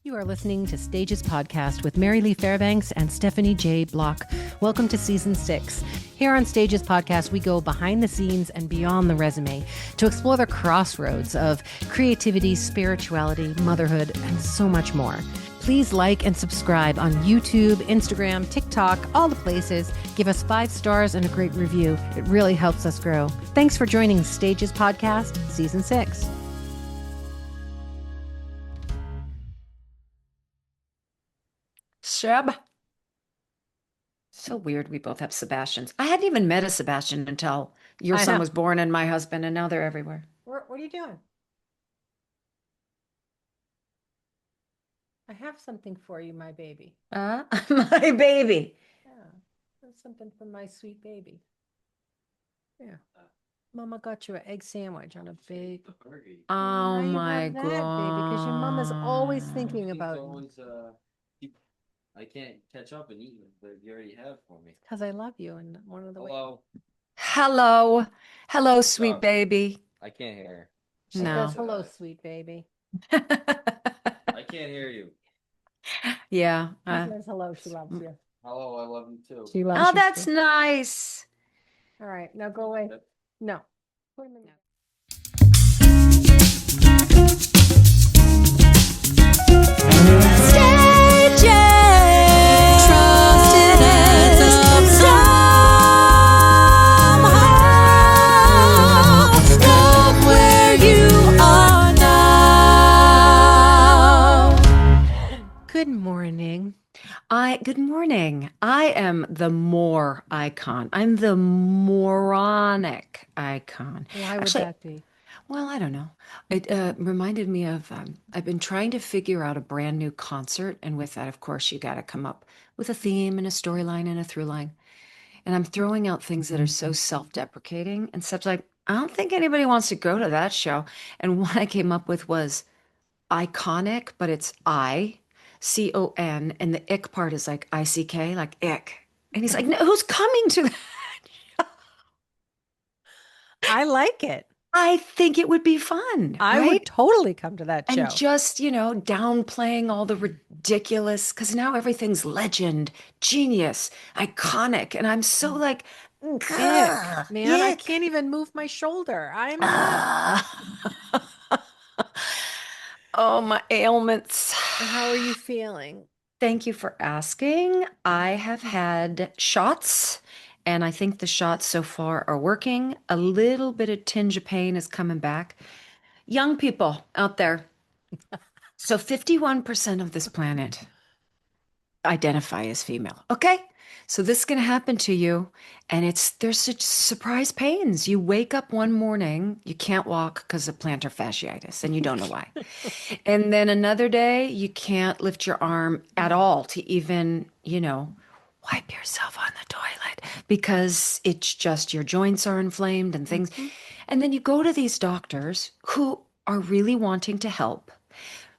You are listening to Stages Podcast with Marylee Fairbanks and Stephanie J. Block. Welcome to Season 6. Here on Stages Podcast, we go behind the scenes and beyond the resume to explore the crossroads of creativity, spirituality, motherhood, and so much more. Please like and subscribe on YouTube, Instagram, TikTok, all the places. Give us 5 stars and a great review. It really helps us grow. Thanks for joining Stages Podcast, Season 6. Seb. So weird we both have Sebastians. I hadn't even met a Sebastian until your I son know. was born and my husband, and now they're everywhere. What are you doing? I have something for you, my baby. My baby. Yeah, that's something for my sweet baby. Yeah. Mama got you an egg sandwich on a big. Oh Now you my have that, baby, because your mom is always God. thinking about you. Always, I can't catch up and eat them, but you already have for me. Because I love you, and one of the ways Hello. Hello. Hello, What's sweet up? baby. I can't hear. she No. says, "Hello, sweet baby." I can't hear you. Yeah. She says, "Hello." She loves you. Hello, I love you too. She loves Oh, you. that's too. nice. All right, now go away. No. Put him in there. Trusted as of somehow. Love where you are now. Good morning. Good morning. I am the more icon. I'm the moronic icon. Why would Actually, that be? well, I don't know. It reminded me of I've been trying to figure out a brand new concert, and with that, of course, you got to come up with a theme and a storyline and a through line. And I'm throwing out things that are so self-deprecating and such like, I don't think anybody wants to go to that show. And what I came up with was iconic, but it's I-C-O-N, and the ick part is like I-C-K, like ick. And he's like, no, who's coming to that? I like it. I think it would be fun, I right? would totally come to that show. And just, downplaying all the ridiculous, because now everything's legend, genius, iconic. And I'm so like, Ick. "Gah, Man, I ick." can't even move my shoulder. I'm Ah. Oh, my ailments. How are you feeling? Thank you for asking. I have had shots, and I think the shots so far are working. A little bit of tinge of pain is coming back. Young people out there. So 51% of this planet identify as female. Okay? So this is going to happen to you, and there's such surprise pains. You wake up one morning, you can't walk because of plantar fasciitis, and you don't know why. And then another day, you can't lift your arm at all to even, wipe yourself on the toilet because it's just your joints are inflamed and things. And then you go to these doctors who are really wanting to help.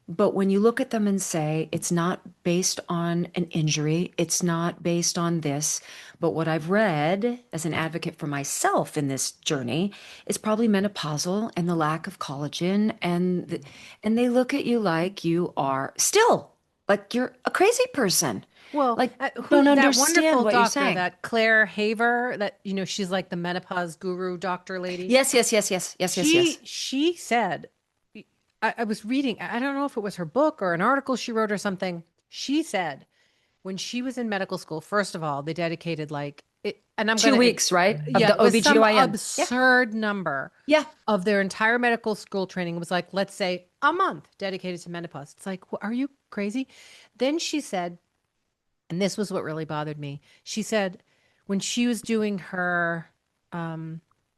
But when you look at them and say, it's not based on an injury, it's not based on this, but what I've read as an advocate for myself in this journey is probably menopausal and the lack of collagen. And they look at you like you are still, like you're a crazy person. Well, Like, who don't that understand wonderful what you're doctor, saying. that Claire Haver, that she's like the menopause guru doctor lady. Yes, yes, yes, yes, yes, yes, yes. She said, I was reading, I don't know if it was her book or an article she wrote or something. She said when she was in medical school, first of all, they dedicated like it, and I'm 2 gonna weeks, right? Of yeah, the it was some OBGYN. Yeah. absurd number Yeah. of their entire medical school training. It was like, let's say a month dedicated to menopause. It's like, are you crazy? Then she said, and this was what really bothered me. She said when she was doing her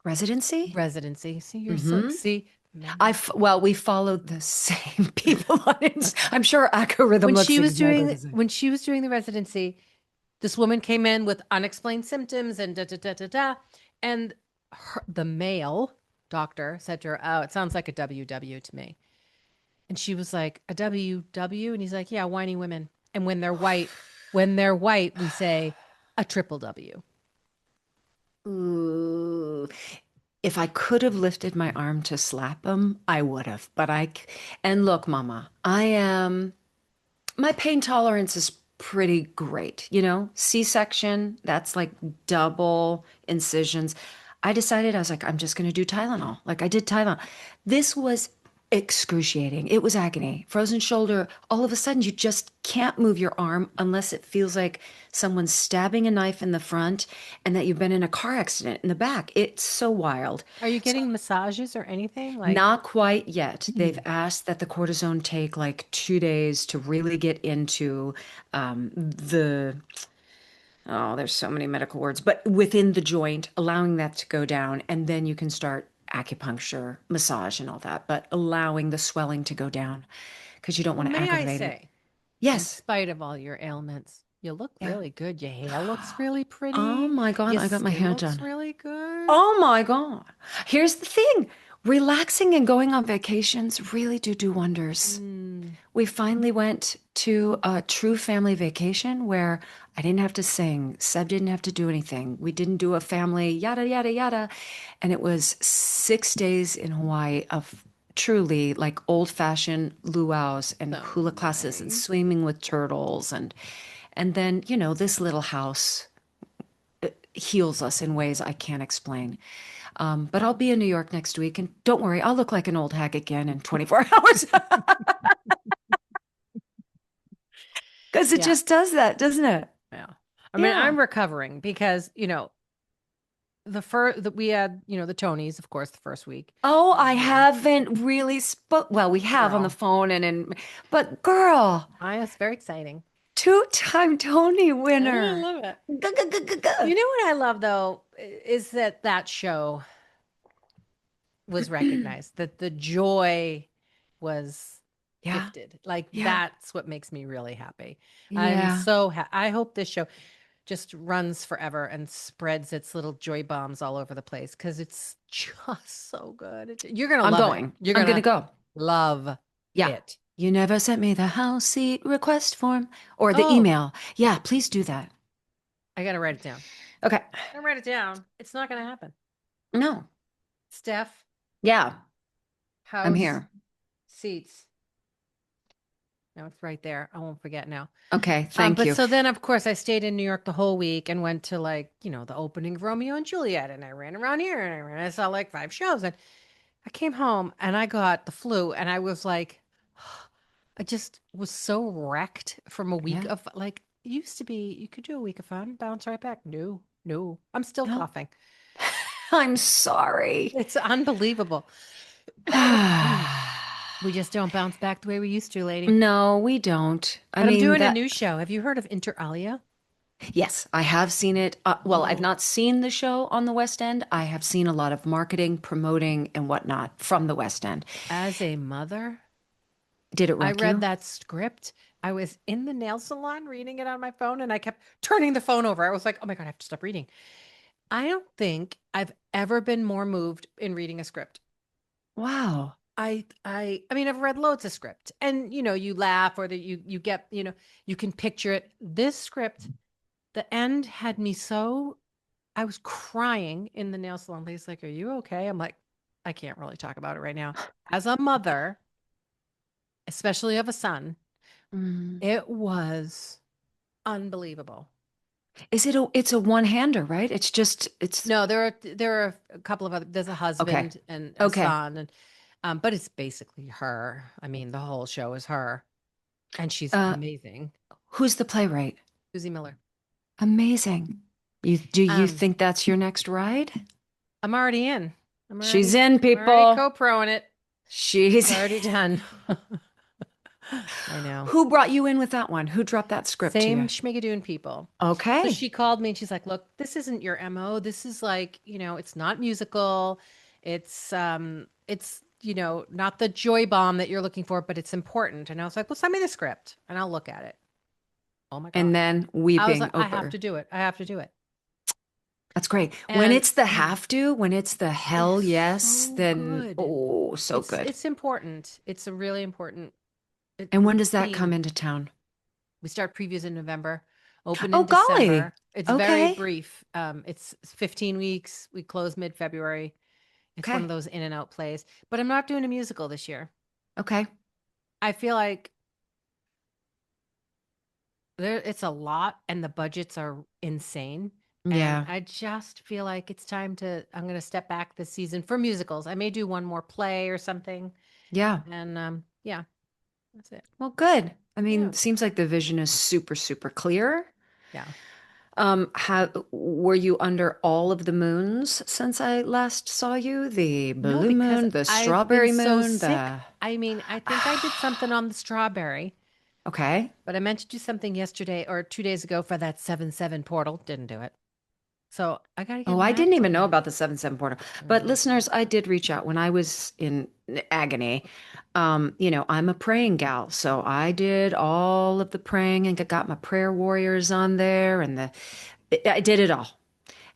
Residency? residency, see, you're so, see, Well, we followed the same people on it. I'm sure our algorithm when looks she was exactly doing the same. when she was doing the residency, this woman came in with unexplained symptoms and da da da da da, and the male doctor said to her, "Oh, it sounds like a WW to me," and she was like, "A WW," and he's like, "Yeah, whiny women." And when they're white, we say a triple W. Ooh. If I could have lifted my arm to slap him, I would have. And look, Mama, I am My pain tolerance is pretty great. C-section, that's like double incisions. I decided, I was like, I'm just going to do Tylenol. Like I did Tylenol. This was excruciating. It was agony. Frozen shoulder. All of a sudden, you just can't move your arm unless it feels like someone's stabbing a knife in the front and that you've been in a car accident in the back. It's so wild. Are you So getting massages or anything? Like, not quite yet. They've asked that the cortisone take like 2 days to really get into the, oh, there's so many medical words, but within the joint, allowing that to go down. And then you can start acupuncture, massage, and all that, but allowing the swelling to go down because you don't well, want to may I aggravate it. say, in Yes. spite of all your ailments, you look Yeah. really good. Your hair looks really Oh pretty. my God, Your I got my skin hair looks done. really good. Oh my God. Here's the thing. Relaxing and going on vacations really do wonders. Mm. We finally went to a true family vacation where I didn't have to sing. Seb didn't have to do anything. We didn't do a family yada, yada, yada. And it was 6 days in Hawaii of truly like old-fashioned luau's and So hula classes and nice. swimming with turtles. And then, this little house heals us in ways I can't explain. But I'll be in New York next week. And don't worry, I'll look like an old hag again in 24 hours. Because it Yeah. just does that, doesn't it? Yeah. I mean, Yeah. I'm recovering because, we had, the Tonys, of course, the first week. Oh, I Here. haven't really spoke. Well, we have on the Girl. phone but girl, It's very exciting. two-time Tony I winner. love it. G-g-g-g-g. You know what I love though is that show was recognized, that the joy was Yeah, gifted. Like yeah, that's what makes me really happy. I'm yeah. so I hope this show just runs forever and spreads its little joy bombs all over the place because it's just so good. You're gonna I'm love it. going. You're I'm gonna gonna go. love Yeah. it. You never sent me the house seat request form or the Oh, email. Yeah, please do that. I gotta write it down. Okay. I write it down. It's not gonna happen. No. Steph, Yeah, I'm house, here. seats. No, it's right there. I won't forget now. Okay, thank But you. so then, of course, I stayed in New York the whole week and went to the opening of Romeo and Juliet, and I ran around here and I saw like 5 shows, and I came home and I got the flu, and I was like, I just was so wrecked from a week Yeah. of like. It used to be you could do a week of fun, bounce right back. No, no, I'm still No. coughing. I'm sorry. It's unbelievable. We just don't bounce back the way we used to, lady. No, we don't. I But I'm mean doing a that. new show. Have you heard of Inter Alia? Yes, I have seen it. Well, I've Oh. not seen the show on the West End. I have seen a lot of marketing, promoting, and whatnot from the West End. As a mother, Did it I wreck read you? that script. I was in the nail salon reading it on my phone and I kept turning the phone over. I was like, oh my God, I have to stop reading. I don't think I've ever been more moved in reading a script. Wow. I mean, I've read loads of script and you laugh or that you get, you can picture it. This script, the end had me so I was crying in the nail salon. Lady's like, are you okay? I'm like, I can't really talk about it right now. As a mother, especially of a son, Mm. it was unbelievable. It's a one-hander, right? It's No, there are a couple of other. There's a okay. husband and a Okay. son, and but it's basically her. I mean, the whole show is her, and she's Uh, amazing. who's the playwright? Susie Miller. Amazing. Do you Um, think that's your next ride? I'm already in. She's in, I'm already people. co-proing it. She's It's already done. I know. Who brought you in with that one? Who dropped that script to Same you? Schmigadoon people. So Okay. she called me and she's like, look, this isn't your MO. This is like, it's not musical. It's not the joy bomb that you're looking for, but it's important. And I was like, well, send me the script and I'll look at it. Oh my And God. then I was weeping like, I have over. to do it. I have to do it. That's great. When And it's the have to, when it's the hell it's yes, so then good. oh, so good. It's important. It's a really important And when does that come theme. into town? We start previews in November, open Oh, in golly. December. It's very Okay. brief. It's 15 weeks. We close mid-February. It's one Okay. of those in and out plays. But I'm not doing a musical this year. Okay. I feel like it's a lot and the budgets are insane. And Yeah. I just feel like I'm going to step back this season for musicals. I may do one more play or something. Yeah. And yeah, that's it. Well, good. I mean, Yeah. seems like the vision is super, super clear. Yeah. How were you under all of the moons since I last saw you? The No, blue because moon, the I've been strawberry so moon, sick. the I mean, I think I did something on the strawberry, okay. but I meant to do something yesterday or 2 days ago for that 7/7 portal. Didn't do it. So I got to Oh, get I back didn't to even know it. about the 7/7 portal. But Mm. listeners, I did reach out when I was in agony. I'm a praying gal, so I did all of the praying and got my prayer warriors on there, and I did it all.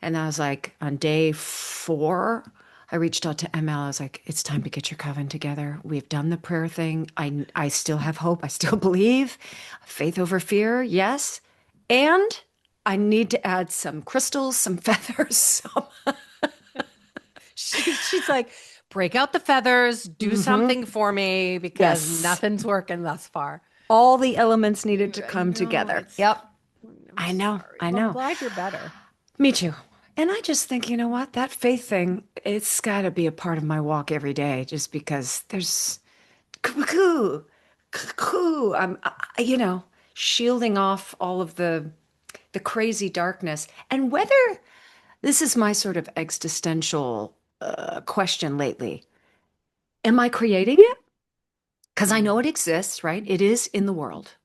And I was like, on day 4, I reached out to ML. I was like, it's time to get your coven together. We've done the prayer thing. I still have hope. I still believe. Faith over fear, yes. And I need to add some crystals, some feathers, some. She's like, break out the feathers, do Mhm. something for me because Yes. nothing's working thus far. All the elements needed to I come know together. it's. Yep. I'm I know. sorry. I Well, I'm know. glad you're better. Me too. And I just think, you know what? That faith thing, it's got to be a part of my walk every day just because there's cuckoo, cuckoo. Shielding off all of the crazy darkness. And whether this is my sort of existential question lately, am I creating it? Because I know it exists, right? It is in the world,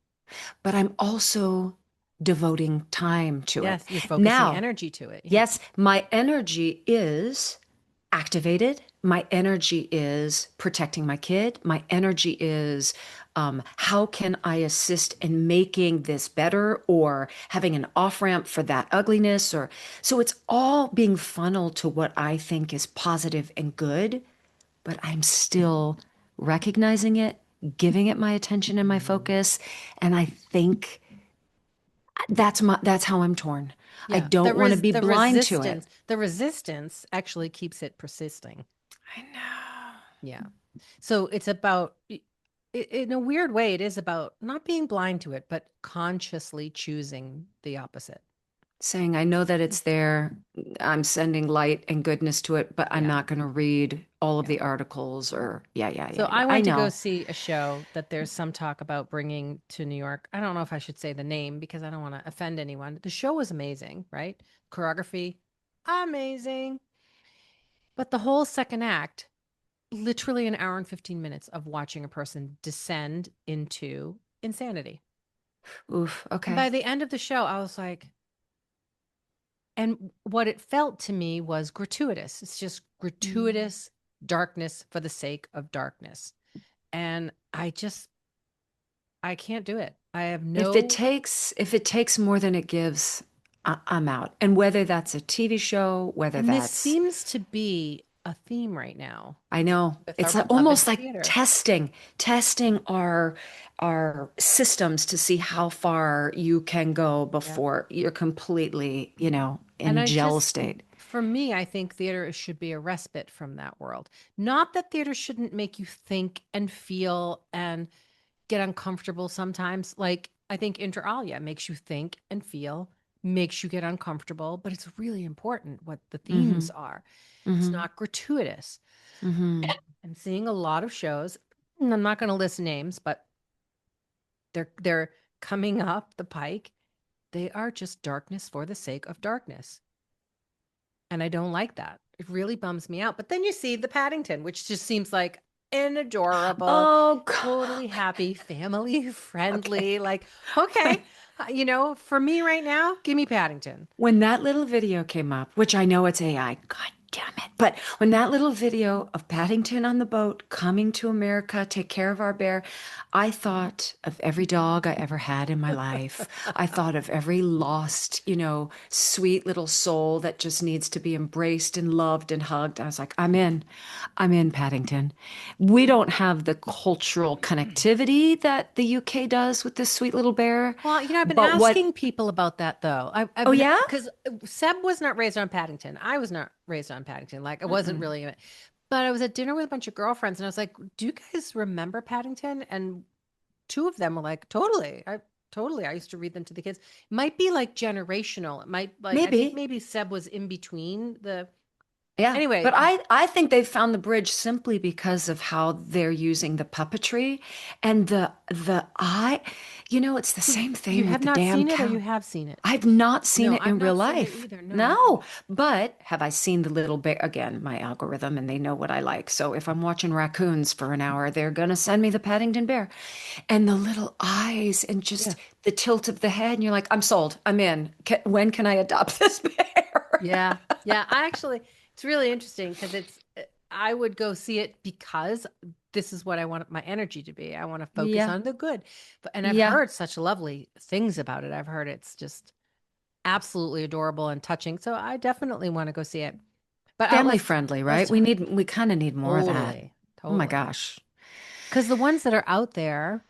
but I'm also devoting time to it. Yes, you're focusing Now, energy to it. Yeah. yes, my energy is activated. My energy is protecting my kid. My energy is how can I assist in making this better or having an off ramp for that ugliness? Or so it's all being funneled to what I think is positive and good, but I'm still recognizing it, giving it my attention and my focus. And I think that's how I'm torn. I Yeah. don't want to be The blind to it. resistance actually keeps it persisting. I know. Yeah. So it's about, in a weird way, it is about not being blind to it, but consciously choosing the opposite. Saying, I know that it's there. I'm sending light and goodness to it, but I'm Yeah. not going to read all of Yeah. the articles or, yeah, yeah, So yeah, I yeah. I went to go know. see a show that there's some talk about bringing to New York. I don't know if I should say the name because I don't want to offend anyone. The show was amazing, right? Choreography, amazing. But the whole second act, literally an hour and 15 minutes of watching a person descend into insanity. Oof. And by Okay. the end of the show, I was like, and what it felt to me was gratuitous. It's just gratuitous darkness for the sake of darkness. And I can't do it. I have no, If it takes more than it gives, I'm out. And whether that's a TV show, whether and this that's seems to be a theme right now I know. with our It's like, beloved almost like theater. testing our systems to see how far you can go Yeah. before you're completely, And in I gel just, state. for me, I think theater should be a respite from that world. Not that theater shouldn't make you think and feel and get uncomfortable sometimes. Like, I think inter alia makes you think and feel, makes you get uncomfortable, but it's really important what the Mm-hmm. themes are. It's Mm-hmm. not gratuitous. Mm-hmm. I'm seeing a lot of shows, and I'm not going to list names, but they're coming up the pike. They are just darkness for the sake of darkness. And I don't like that. It really bums me out. But then you see the Paddington, which just seems like an adorable, Oh totally God. happy, family Okay. friendly. Like, okay, for me right now, give me Paddington. When that little video came up, which I know it's AI, God damn it. But when that little video of Paddington on the boat coming to America, take care of our bear, I thought of every dog I ever had in my life. I thought of every lost, sweet little soul that just needs to be embraced and loved and hugged. I was like, I'm in. I'm in Paddington. We don't have the cultural connectivity that the UK does with this sweet little bear. Well, I've been But what, asking people about that though. I've oh been yeah? because Seb was not raised on Paddington. I was not raised on Paddington. Like I wasn't Mm-mm. really in it. But I was at dinner with a bunch of girlfriends and I was like, "Do you guys remember Paddington?" And two of them were like, "Totally." totally. I used to read them to the kids. Might be like generational. It might like I think Maybe. maybe Seb was in between the Yeah, anyway. but I think they've found the bridge simply because of how they're using the puppetry and the eye. It's the same You thing with have the not damn seen it or you cow. have seen it? I've not seen No, it I've in real not seen it life. either. No, I No, haven't. but have I seen the little bear? Again, my algorithm, and they know what I like. So if I'm watching raccoons for an hour, they're gonna send me the Paddington bear, and the little eyes and Yeah. just the tilt of the head, and you're like, I'm sold. I'm in. When can I adopt this bear? Yeah. Yeah. I actually, it's really interesting because I would go see it because this is what I want my energy to be. I want to focus Yeah, on the good. And I've yeah. heard such lovely things about it. I've heard it's just absolutely adorable and touching. So I definitely want to go see it. But Family friendly, let's right? talk We kind of need more of that. totally, Oh my totally. gosh. Because the ones that are out there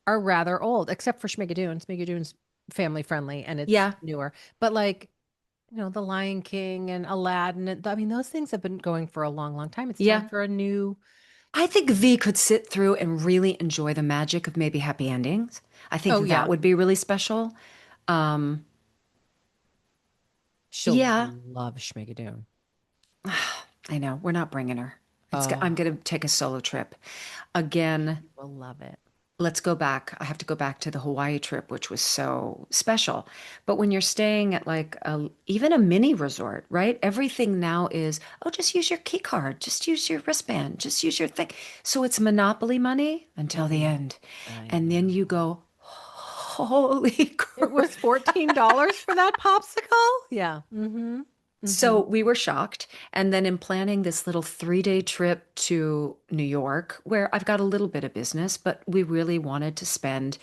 are rather old, except for Schmigadoon. Schmigadoon's family friendly and it's Yeah, newer. But like, The Lion King and Aladdin, I mean, those things have been going for a long, long time. It's time yeah. for a new. I think V could sit through and really enjoy the magic of maybe happy endings. I think Oh that yeah, would be really special. Um, she'll yeah, love Schmigadoon. I know. We're not bringing her. I'm Oh, going to take a solo trip. Again, she will love it. let's go back. I have to go back to the Hawaii trip, which was so special. But when you're staying at like even a mini resort, right? Everything now is, oh, just use your key card, just use your wristband, just use your thing. So it's monopoly money until the Mm, end. I And then you know. go, holy It crap. was $14 for that popsicle. Yeah. Mm-hmm. Mm-hmm. So we were shocked. And then in planning this little 3-day trip to New York, where I've got a little bit of business, but we really wanted to spend,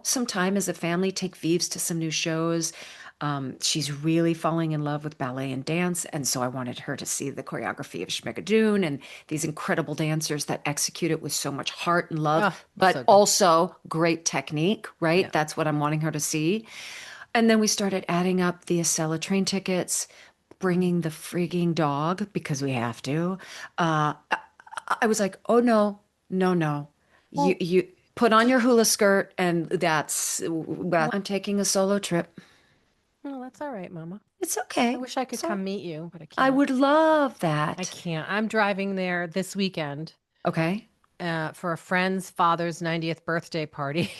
some time as a family, take Vives to some new shows. She's really falling in love with ballet and dance. And so I wanted her to see the choreography of Schmigadoon and these incredible dancers that execute it with so much heart and love, Oh, but so good. also great technique, right? Yeah. That's what I'm wanting her to see. And then we started adding up the Acela train tickets, bringing the freaking dog because we have to. I was like, oh no, no, no. Well, You put on your hula skirt, and that's well, I'm taking a solo trip. no, that's all right, Mama. It's I okay. wish I could So come meet you, but I I can't. would love I that. can't. I'm driving there this weekend Okay. for a friend's father's 90th birthday party.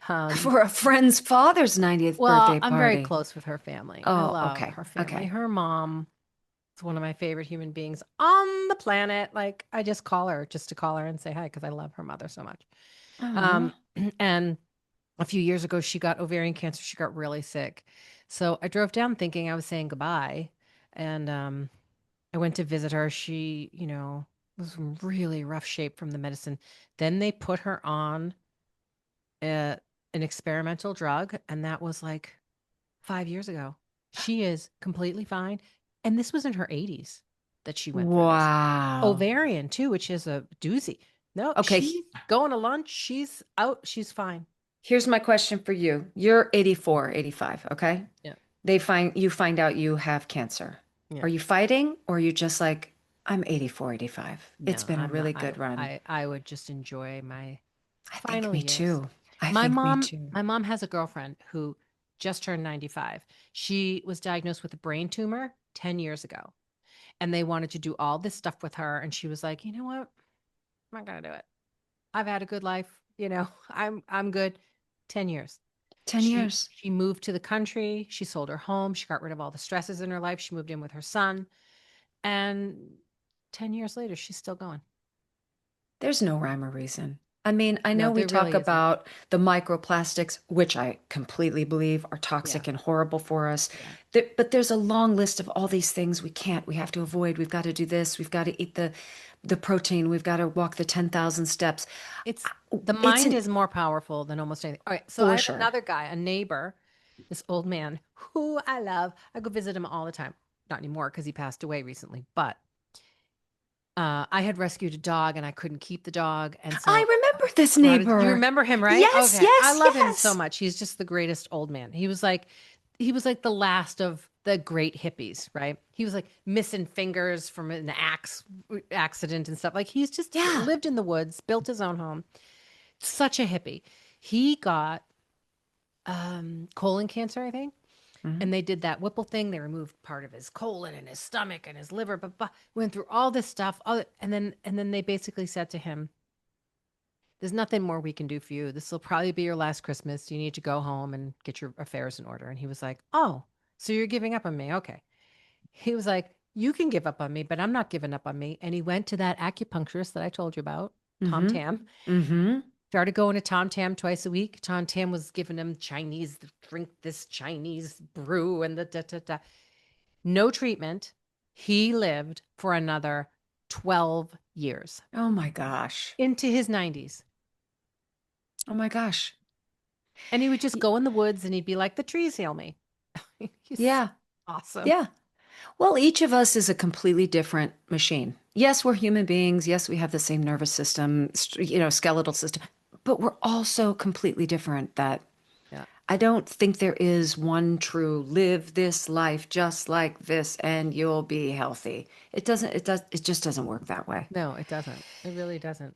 Um, For a friend's father's 90th well, birthday I'm very party. close with her family. I Oh, love okay. her family. Okay. Her mom is one of my favorite human beings on the planet. Like, I just call her just to call her and say hi because I love her mother so much. Oh. Um, and a few years ago, she got ovarian cancer. She got really sick. So I drove down thinking I was saying goodbye. And I went to visit her. She, was in really rough shape from the medicine. Then they put her on a, an experimental drug, and that was like 5 years ago. She is completely fine. And this was in her 80s that she went through this. Wow. Ovarian, too, which is a doozy. No, Okay. she's going to lunch. She's out. She's fine. Here's my question for you. You're 84, 85, okay? Yeah. You find out you have cancer. Yeah. Are you fighting or are you just like, I'm 84, 85. It's No, been a I'm not. really good run. I would just enjoy my I think final me years. too. I My think me mom, too. my mom has a girlfriend who just turned 95. She was diagnosed with a brain tumor 10 years ago, and they wanted to do all this stuff with her. And she was like, you know what? I'm not gonna do it. I've had a good life. I'm good. 10 years. 10 She years. she moved to the country. She sold her home. She got rid of all the stresses in her life. She moved in with her son. And 10 years later, she's still going. There's no rhyme or reason. I mean, I No, know we there talk really isn't. about the microplastics, which I completely believe are Yeah. toxic and horrible for us. Yeah. But there's a long list of all these things we have to avoid. We've got to do this. We've got to eat the protein. We've got to walk the 10,000 steps. It's the It's mind an is more powerful than almost anything. All right. So I for have sure. another guy, a neighbor, this old man who I love. I go visit him all the time. Not anymore because he passed away recently, but I had rescued a dog and I couldn't keep the dog. And I so remember this brought it. You neighbor. remember him, right? Yes, Okay. I yes, love him so yes. much. He's just the greatest old man. He was like the last of the great hippies, right? He was like missing fingers from an accident and stuff. Like he Yeah. lived in the woods, built his own home. Such a hippie. He got colon cancer, I think. Mhm. And they did that Whipple thing. They removed part of his colon and his stomach and his liver, but went through all this stuff. And then they basically said to him, there's nothing more we can do for you. This will probably be your last Christmas. You need to go home and get your affairs in order. And he was like, oh, so you're giving up on me. Okay. He was like, you can give up on me, but I'm not giving up on me. And he went to that acupuncturist that I told you about, Tom Mhm. Tam. Mhm. Started going to Tom Tam twice a week. Tom Tam was giving him Chinese, drink this Chinese brew and the da da da. No treatment. He lived for another 12 years Oh my gosh. into his 90s. Oh my gosh. And he would just Y- go in the woods and he'd be like, the trees heal me. He's Yeah. awesome. Yeah. Well, each of us is a completely different machine. Yes, we're human beings. Yes, we have the same nervous system, skeletal system, but we're also completely different. That Yeah. I don't think there is one true live this life just like this and you'll be healthy. It just doesn't work that way. No, it doesn't. It really doesn't.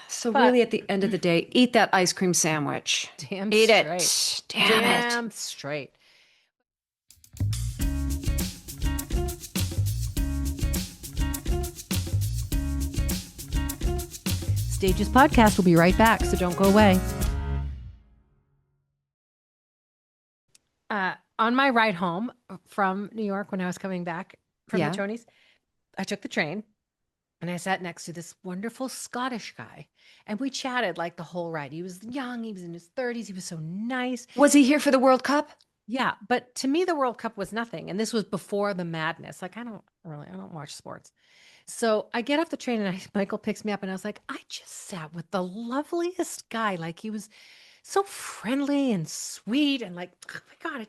So But really at the end of the day, eat that ice cream sandwich. damn Eat straight. it. Damn it. Damn straight. Stages podcast will be right back, so don't go away. On my ride home from New York when I was coming back from Yeah. the Tonys, I took the train and I sat next to this wonderful Scottish guy. And we chatted like the whole ride. He was young, he was in his 30s, he was so nice. Was he here for the World Cup? Yeah, but to me, the World Cup was nothing. And this was before the madness. Like, I don't watch sports. So I get off the train and Michael picks me up and I was like, I just sat with the loveliest guy. Like, he was so friendly and sweet and like, oh my God,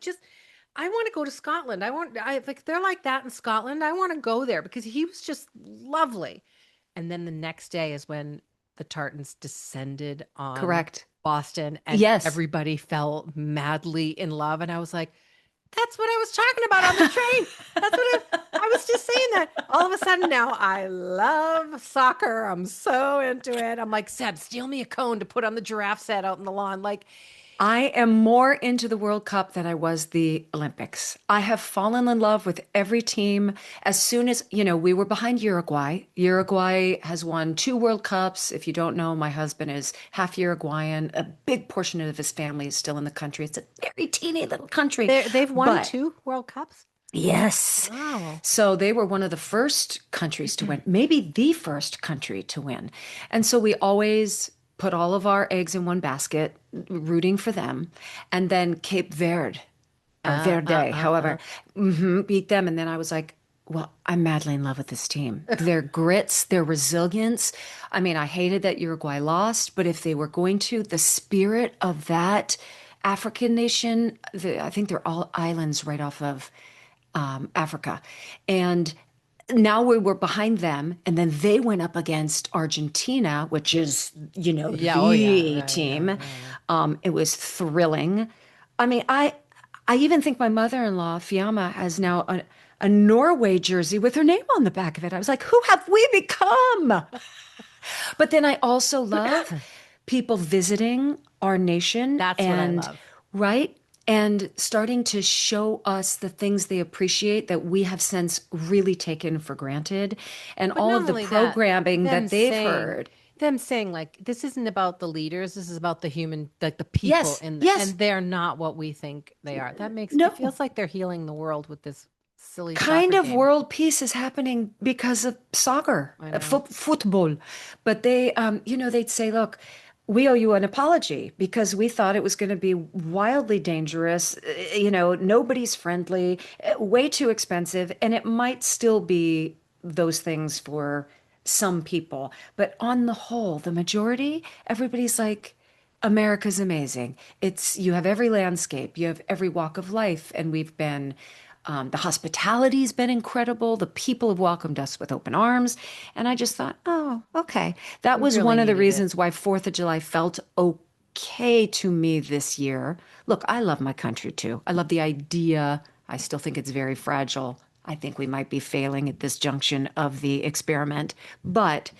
I want to go to Scotland. I like, they're like that in Scotland. I want to go there because he was just lovely. And then the next day is when the Tartans descended on Correct. Boston and Yes. everybody fell madly in love. And I was like, that's what I was talking about on the train. That's what I was just saying that. All of a sudden now I love soccer. I'm so into it. I'm like, Seb, steal me a cone to put on the giraffe set out in the lawn. Like, I am more into the World Cup than I was the Olympics. I have fallen in love with every team. As soon as, we were behind Uruguay. Uruguay has won 2 World Cups. If you don't know, my husband is half Uruguayan. A big portion of his family is still in the country. It's a very teeny little country. they've won But 2 World Cups. yes. Wow. So they were one of the first countries to win, maybe the first country to win. And so we always put all of our eggs in one basket, rooting for them. And then Cape Verde, or Verde, however, beat them. And then I was like, well, I'm madly in love with this team. Their grits, their resilience. I mean, I hated that Uruguay lost, but if they were going to, the spirit of that African nation, I think they're all islands right off of Africa. And now we were behind them, and then they went up against Argentina, which is, the team. It was thrilling. I mean, I even think my mother-in-law, Fiamma, has now a Norway jersey with her name on the back of it. I was like, who have we become? But then I also love people visiting our nation. That's what I love. Right? And starting to show us the things they appreciate that we have since really taken for granted. And But all not of the only programming them that they've saying- heard. Them saying like, this isn't about the leaders. This is about the human, like the people Yes, yes. and they're not what we think they are. That makes No. it feels like they're healing the world with this silly Kind soccer of game. world peace is happening because of soccer, I know. football. But they, they'd say, look, we owe you an apology because we thought it was going to be wildly dangerous. Nobody's friendly, way too expensive. And it might still be those things for some people. But on the whole, the majority, everybody's like, America's amazing. You have every landscape, you have every walk of life. And we've been, the hospitality's been incredible. The people have welcomed us with open arms. And I just thought, oh, okay. That was really one of the needed it. reasons why 4th of July felt okay to me this year. Look, I love my country too. I love the idea. I still think it's very fragile. I think we might be failing at this junction of the experiment. But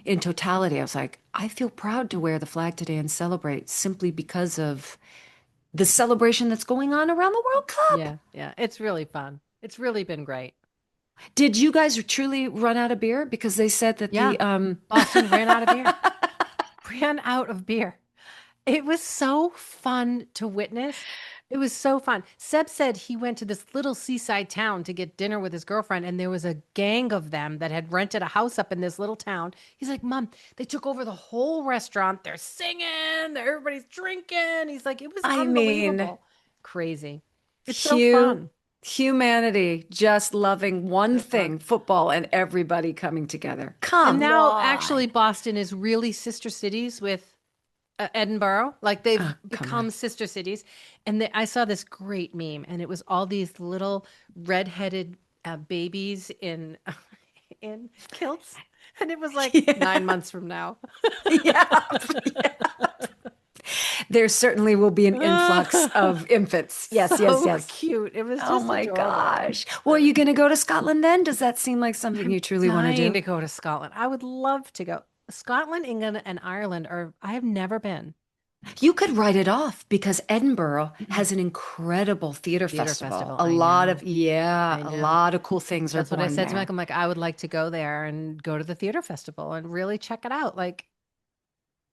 in totality, I was like, I feel proud to wear the flag today and celebrate simply because of the celebration that's going on around the World Cup. Yeah, yeah. It's really fun. It's really been great. Did you guys truly run out of beer? Because they said that Yeah. Boston ran out of beer. Ran out of beer. It was so fun to witness. It was so fun. Seb said he went to this little seaside town to get dinner with his girlfriend, and there was a gang of them that had rented a house up in this little town. He's like, Mom, they took over the whole restaurant. They're singing, everybody's drinking. He's like, it was I mean, unbelievable. Crazy. It's so fun. humanity just loving one So fun. thing, football, and everybody coming together. And Come now, on. actually, Boston is really sister cities with Edinburgh. Like they've Come become on. sister cities. And I saw this great meme, and it was all these little redheaded babies in in kilts, and it was like Yeah. 9 months from now. Yeah. There certainly will be an influx of infants. Yes, So yes. cute. It was Oh just my adorable. gosh. Well, are you going to go to Scotland then? Does that seem like something you truly want to Dying do? to go to Scotland. I would love to go. Scotland, England, and Ireland are. I have never been. You could write it off because Edinburgh has an incredible theater Theater festival. festival. A I lot know. of, yeah, I a know. lot of cool things are That's what I born said to Mike. there. I'm like, I would like to go there and go to the theater festival and really check it out. Like,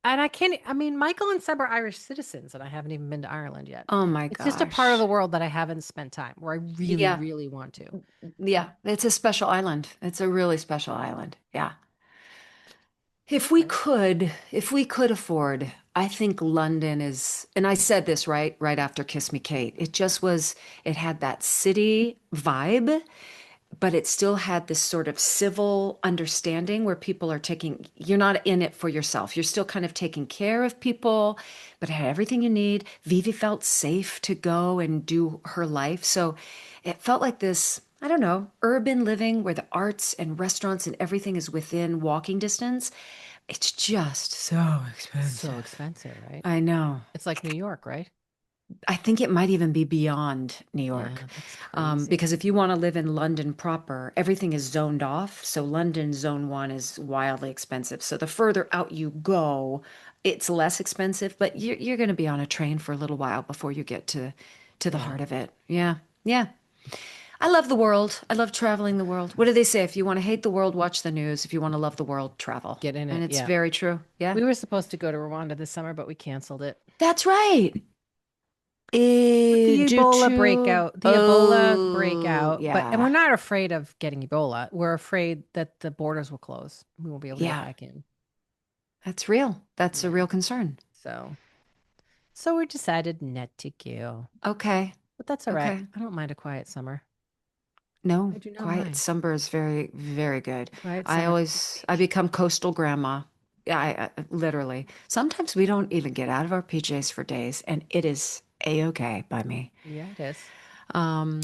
and I can't, I mean, Michael and Seb are Irish citizens, and I haven't even been to Ireland yet. Oh my It's just a part of gosh. the world that I haven't spent time where I really, Yeah, really want to. yeah. It's a special island. It's a really special island. Yeah. Okay. If we could afford, I think London is, and I said this right after Kiss Me Kate. It just was, it had that city vibe, but it still had this sort of civil understanding where people are taking, you're not in it for yourself. You're still kind of taking care of people, but it had everything you need. Vivi felt safe to go and do her life. So it felt like this, I don't know, urban living where the arts and restaurants and everything is within walking distance. It's just so So expensive. expensive, right? I know. It's like New York, right? I think it might even be beyond New Yeah, York. that's crazy. Because if you want to live in London proper, everything is zoned off. So London Zone 1 is wildly expensive. So the further out you go, it's less expensive, but you're going to be on a train for a little while before you get to the Yeah. heart of it. Yeah. Yeah. I love the world. I love traveling the world. What do they say? If you want to hate the world, watch the news. If you want to love the world, travel. Get in And it. it's Yeah. very true. Yeah. We were supposed to go to Rwanda this summer, but we canceled it. That's right. With the Due Ebola to, breakout, oh, and we're yeah. not afraid of getting Ebola. We're afraid that the borders will close. We won't be able to get Yeah. back in. That's real. That's a Yeah. real concern. So we decided not to go. Okay. But that's all right. Okay. I don't mind a quiet summer. No, I do not quiet mind. summer is very, very good. Quiet I summer. always, I become coastal grandma. Yeah, I literally. Sometimes we don't even get out of our PJs for days, and it is a-okay by me. Yeah, it is. Um,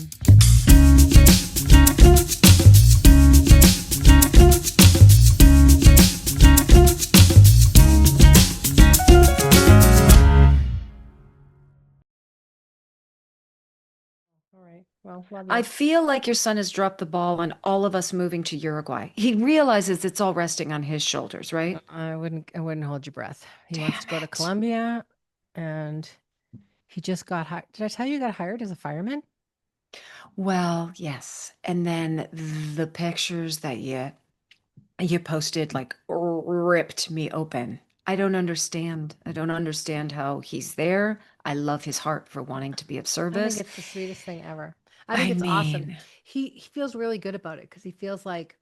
All right. Well, love I you. feel like your son has dropped the ball on all of us moving to Uruguay. He realizes it's all resting on his shoulders, right? I wouldn't hold your breath. He wants to Damn go to it. Colombia, and he just got hired. Did I tell you he got hired as a fireman? Well, yes. And then the pictures that you posted like ripped me open. I don't understand. I don't understand how he's there. I love his heart for wanting to be of I think service. it's the sweetest thing ever. I think I it's awesome. mean, He feels really good about it because he feels like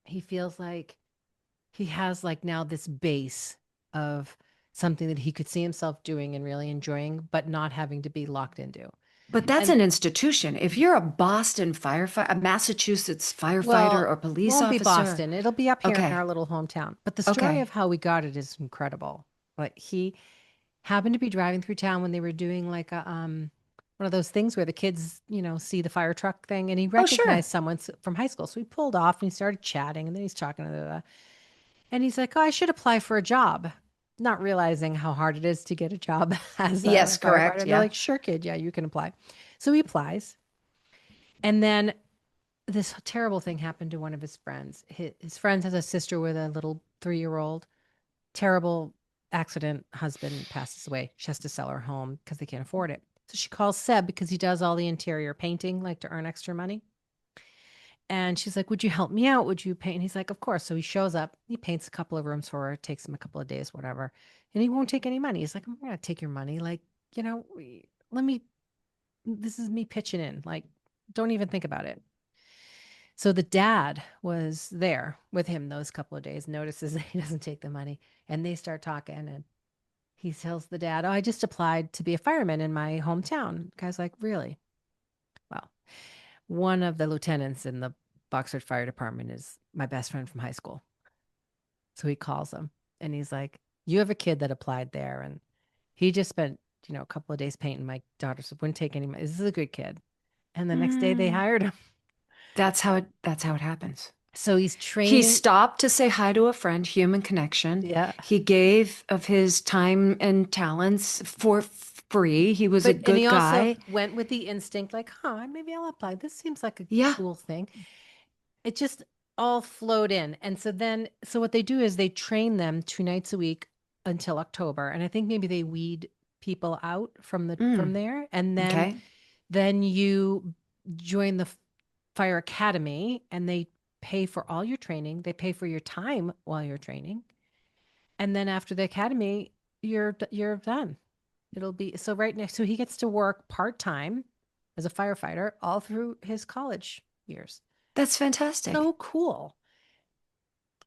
he has like now this base of something that he could see himself doing and really enjoying, but not having to be locked into. but that's And an institution. If you're a Boston firefighter, a Massachusetts firefighter well, or police won't be officer, Boston. It'll be up here in okay, our little hometown. But the story of okay. how we got it is incredible. Like he happened to be driving through town when they were doing like a one of those things where the kids, see the fire truck thing, and he Oh, sure. recognized someone from high school. So he pulled off and he started chatting, and then he's talking to and he's like, "Oh, I should apply for a job." Not realizing how hard it is to get a job as a Yes, firefighter. correct. And they're Yeah. like, "Sure, kid, yeah, you can apply." So he applies. And then this terrible thing happened to one of his friends. His friend has a sister with a little 3-year-old. Terrible accident, husband passes away. She has to sell her home because they can't afford it. So she calls Seb because he does all the interior painting, like to earn extra money. And she's like, would you help me out? Would you paint? And he's like, of course. So he shows up, he paints a couple of rooms for her. It takes him a couple of days, whatever. And he won't take any money. He's like, I'm going to take your money. Like, let me, this is me pitching in. Like, don't even think about it. So the dad was there with him those couple of days, notices that he doesn't take the money. And they start talking. And he tells the dad, oh, I just applied to be a fireman in my hometown. The guy's like, really? Well, one of the lieutenants in the Boxford Fire Department is my best friend from high school. So he calls him and he's like, you have a kid that applied there. And he just spent, a couple of days painting. My daughter said, wouldn't take any money. This is a good kid. And the next day they hired him. That's how it happens. So he's training. He stopped to say hi to a friend, human connection. Yeah. He gave of his time and talents for free. He was a good and he guy. also went with the instinct, like, maybe I'll apply. This seems like a Yeah. cool thing. It just all flowed in. And so what they do is they train them 2 nights a week until October. And I think maybe they weed people out from there. And then you join the fire academy and they pay for all your training. They pay for your time while you're training. And then after the academy, you're done. It'll be so right next. So he gets to work part-time as a firefighter all through his college years. That's fantastic. So cool.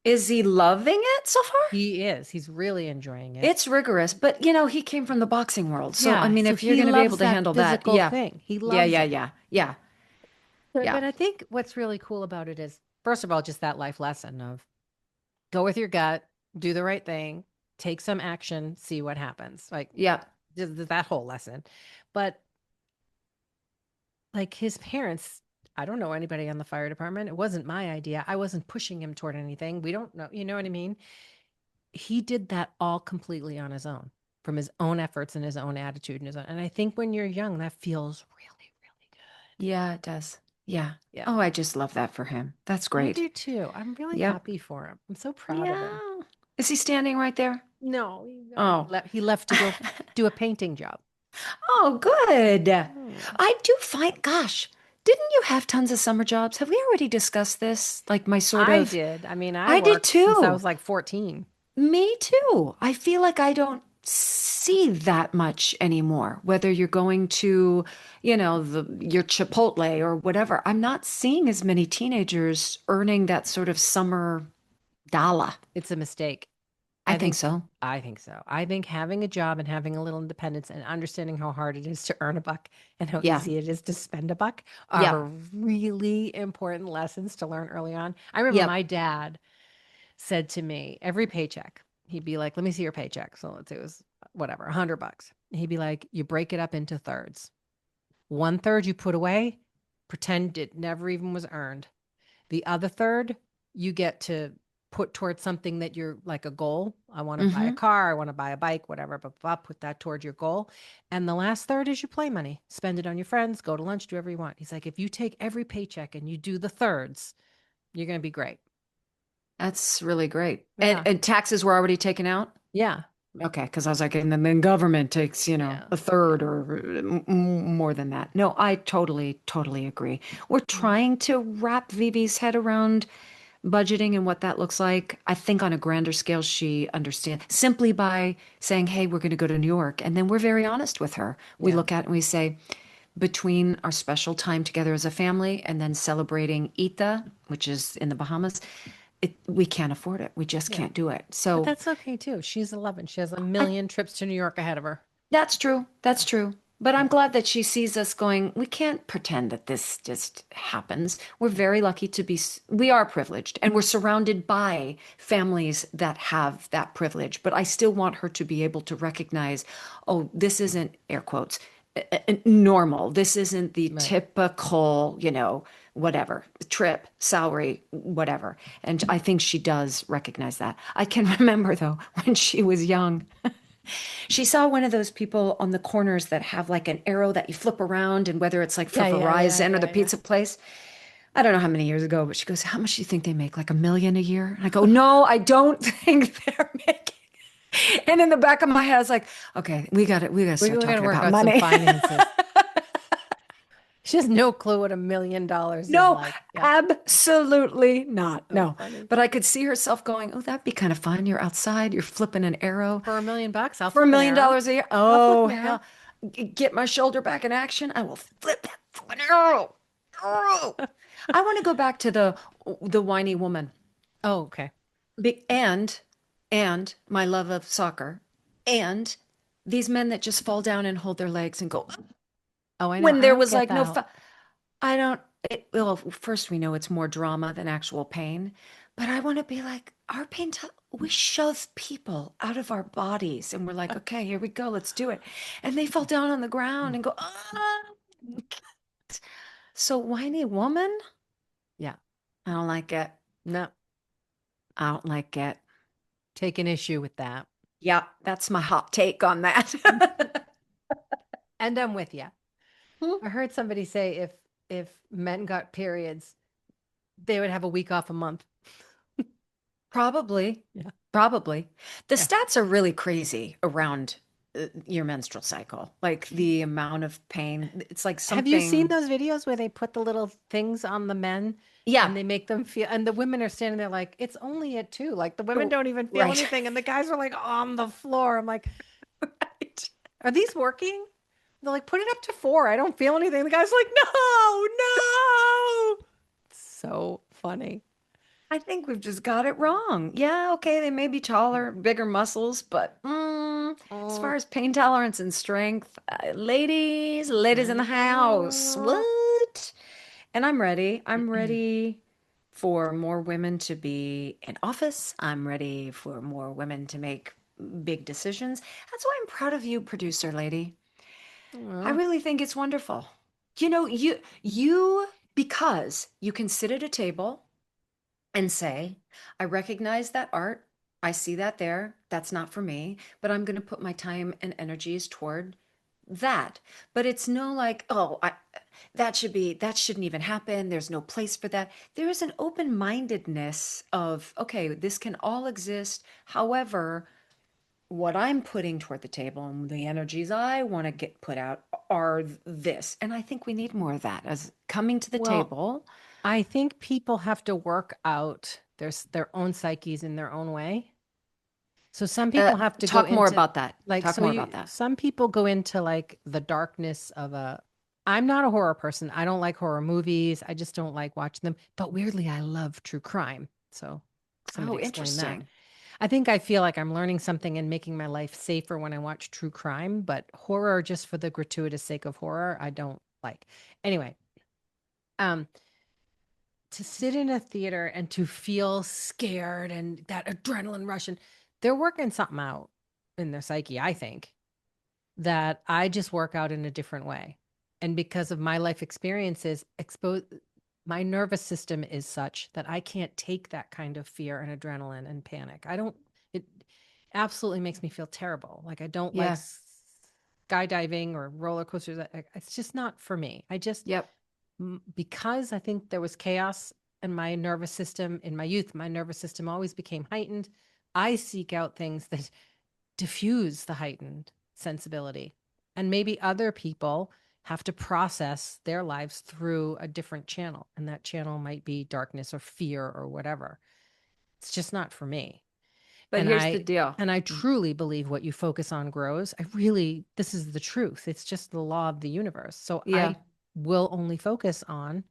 Is he loving it so far? He is. He's really enjoying it. It's rigorous, but he came from the boxing world. So I mean, so if you're he going to be loves able to handle that, physical thing. He loves it. Yeah. But I think what's really cool about it is, first of all, just that life lesson of go with your gut, do the right thing, take some action, see what happens. Like, that whole lesson. But like his parents, I don't know anybody on the fire department. It wasn't my idea. I wasn't pushing him toward anything. We don't know. You know what I mean? He did that all completely on his own, from his own efforts and his own attitude and I think when you're young, that feels really, really good. Yeah, it does. Yeah. Oh, I just love that for him. That's great. I do too. I'm really happy for him. I'm so proud of him. Is he standing right there? No. He left to go do a painting job. Oh, good. I do find, gosh, didn't you have tons of summer jobs? Have we already discussed this? Like my sort of. I did. I mean, I did worked too. Since I was like 14. Me too. I feel like I don't see that much anymore, whether you're going to, your Chipotle or whatever. I'm not seeing as many teenagers earning that sort of summer dollar. It's a mistake. I think so. I think so. I think having a job and having a little independence and understanding how hard it is to earn a buck and how easy it is to spend a buck are really important lessons to learn early on. I remember my dad said to me, every paycheck, he'd be like, let me see your paycheck. So let's say it was whatever, $100. He'd be like, you break it up into thirds. 1/3 you put away, pretend it never even was earned. The other third you get to put towards something that you're like a goal. I want to buy a car. I want to buy a bike, whatever, but put that towards your goal. And the last third is your play money. Spend it on your friends, go to lunch, do whatever you want. He's like, if you take every paycheck and you do the thirds, you're going to be great. That's really great. And taxes were already taken out? Yeah. Okay. Because I was like, and then government takes, a third or more than that. No, I totally, totally agree. We're trying to wrap Vivi's head around budgeting and what that looks like. I think on a grander scale, she understands simply by saying, hey, we're going to go to New York. And then we're very honest with her. We look at it and we say, between our special time together as a family and then celebrating ITA, which is in the Bahamas, we can't afford it. We just can't do it. So but that's okay too. She's 11. She has a million trips to New York ahead of her. That's true. That's true. But I'm glad that she sees us going, we can't pretend that this just happens. We're very lucky we are privileged and we're surrounded by families that have that privilege. But I still want her to be able to recognize, oh, this isn't, air quotes, normal. This isn't the typical, whatever, trip, salary, whatever. And I think she does recognize that. I can remember though, when she was young, she saw one of those people on the corners that have like an arrow that you flip around, and whether it's like for Verizon or the pizza place. I don't know how many years ago, but she goes, how much do you think they make? Like $1 million a year? And I go, no, I don't think they're making. And in the back of my head, it's like, okay, we got to We start got to talking work about out money. some finances. She has no clue what $1 million is No, like. Yeah. absolutely not. So No. funny. But I could see herself going, oh, that'd be kind of fun. You're outside, you're flipping an arrow For $1 million, I'll for flip $1 an million arrow. a year. I'll flip Oh, an arrow. hell. Get my shoulder back in action. I will flip that fucking arrow. Arrow. I want to go back to the whiny woman. Oh, okay. Be- and my love of soccer and these men that just fall down and hold their legs and go Oh, I know. when I there don't was get like no that. I don't well, first we know it's more drama than actual pain, but I want to be like our we shove people out of our bodies and we're like, okay, here we go, let's do it. And they fall down on the ground and go, ah. So whiny woman, Yeah. I don't like it. No, I don't like it. take an issue with that. Yeah, that's my hot take on that. And I'm with you. Hmm. I heard somebody say if men got periods, they would have a week off a month. Probably. Yeah. Probably. The Yeah. stats are really crazy around your menstrual cycle. Like the amount of pain. It's like Have you seen something. those videos where they put the little things on the men Yeah. and they make them feel, and the women are standing there like, it's only at 2. Like the women Oh, don't even feel right. anything. And the guys are like on the floor. I'm like, Right. are these working? They're like, put it up to 4. I don't feel anything. The guy's like, no, no. So funny. I think we've just got it wrong. Yeah, okay, they may be taller, bigger muscles, but as far as pain tolerance and strength, ladies in the house, what? And I'm ready. I'm ready for more women to be in office. I'm ready for more women to make big decisions. That's why I'm proud of you, producer lady. I Aw. really think it's wonderful. Because you can sit at a table and say, I recognize that art. I see that there. That's not for me, but I'm going to put my time and energies toward that. But it's no like, oh, that shouldn't even happen. There's no place for that. There is an open-mindedness of, okay, this can all exist. However, what I'm putting toward the table and the energies I want to get put out are this. And I think we need more of that as coming to the Well, table. I think people have to work out their own psyches in their own way. So some people have to go Talk more into about that. like Talk so more about you that. some people go into like the darkness of I'm not a horror person. I don't like horror movies. I just don't like watching them. But weirdly, I love true crime. So somebody Oh, explain that. interesting. I think I feel like I'm learning something and making my life safer when I watch true crime, but horror just for the gratuitous sake of horror, I don't like. Anyway, um to sit in a theater and to feel scared and that adrenaline rush and they're working something out in their psyche, I think, that I just work out in a different way. And because of my life experiences, my nervous system is such that I can't take that kind of fear and adrenaline and panic. I don't, it absolutely makes me feel terrible. Like I don't like Yeah. skydiving or roller coasters. It's just not for me. I just, Yep. because I think there was chaos in my nervous system in my youth, my nervous system always became heightened. I seek out things that diffuse the heightened sensibility. And maybe other people have to process their lives through a different channel. And that channel might be darkness or fear or whatever. It's just not for me. But And here's the deal. I truly believe what you focus on grows. This is the truth. It's just the law of the universe. So Yeah. I will only focus on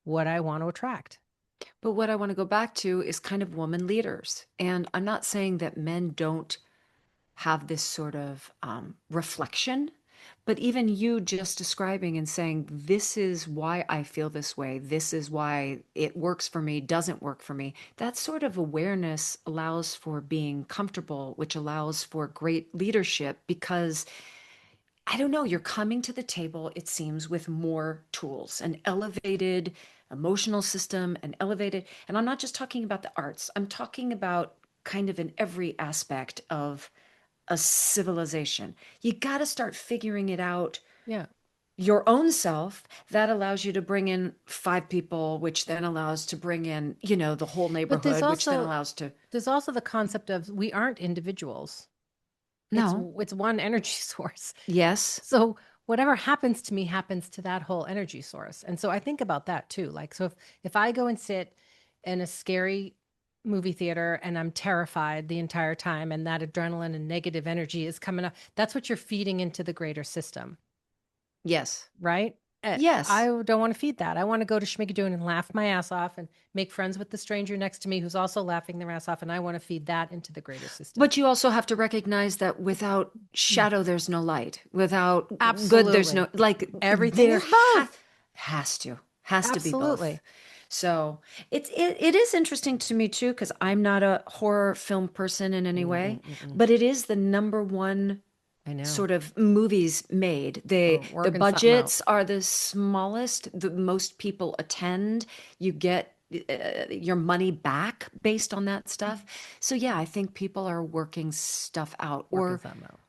what I want to attract. But what I want to go back to is kind of woman leaders. And I'm not saying that men don't have this sort of reflection, but even you just describing and saying, this is why I feel this way, this is why it works for me, doesn't work for me, that sort of awareness allows for being comfortable, which allows for great leadership because I don't know, you're coming to the table, it seems, with more tools, an elevated emotional system, and I'm not just talking about the arts, I'm talking about kind of in every aspect of a civilization. You got to start figuring it out Yeah. your own self. That allows you to bring in 5 people, which then allows to bring in, the whole But neighborhood, which then allows to. there's also the concept of we aren't individuals. No. It's one energy source. Yes. So whatever happens to me happens to that whole energy source. And so I think about that too. Like, so if I go and sit in a scary movie theater and I'm terrified the entire time and that adrenaline and negative energy is coming up, that's what you're feeding into the greater system, Yes. right? Yes. I don't want to feed that. I want to go to Schmigadoon and laugh my ass off and make friends with the stranger next to me who's also laughing their ass off. And I want to feed that into the greater system. But you also have to recognize that without shadow, there's no light. Without good, there's no, Absolutely. like, Everything there is both. has to be both. Absolutely. So it is interesting to me too, because I'm not a horror film person in any way, but it is the number one I know. sort of movies made. We're The working something budgets are the smallest, the most people attend. You get your money back based on that stuff. So yeah, I think people are working stuff out, Working something out.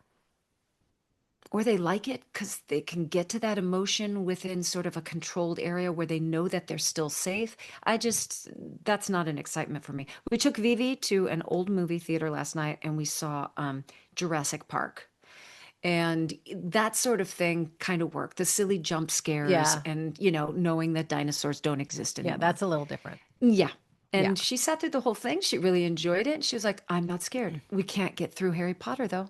or they like it because they can get to that emotion within sort of a controlled area where they know that they're still safe. That's not an excitement for me. We took Vivi to an old movie theater last night and we saw Jurassic Park. And that sort of thing kind of worked. The silly jump scares Yeah. and, knowing that dinosaurs don't exist anymore. Yeah, that's a little different. Yeah. And Yeah. she sat through the whole thing. She really enjoyed it. She was like, I'm not scared. We can't get through Harry Potter, though.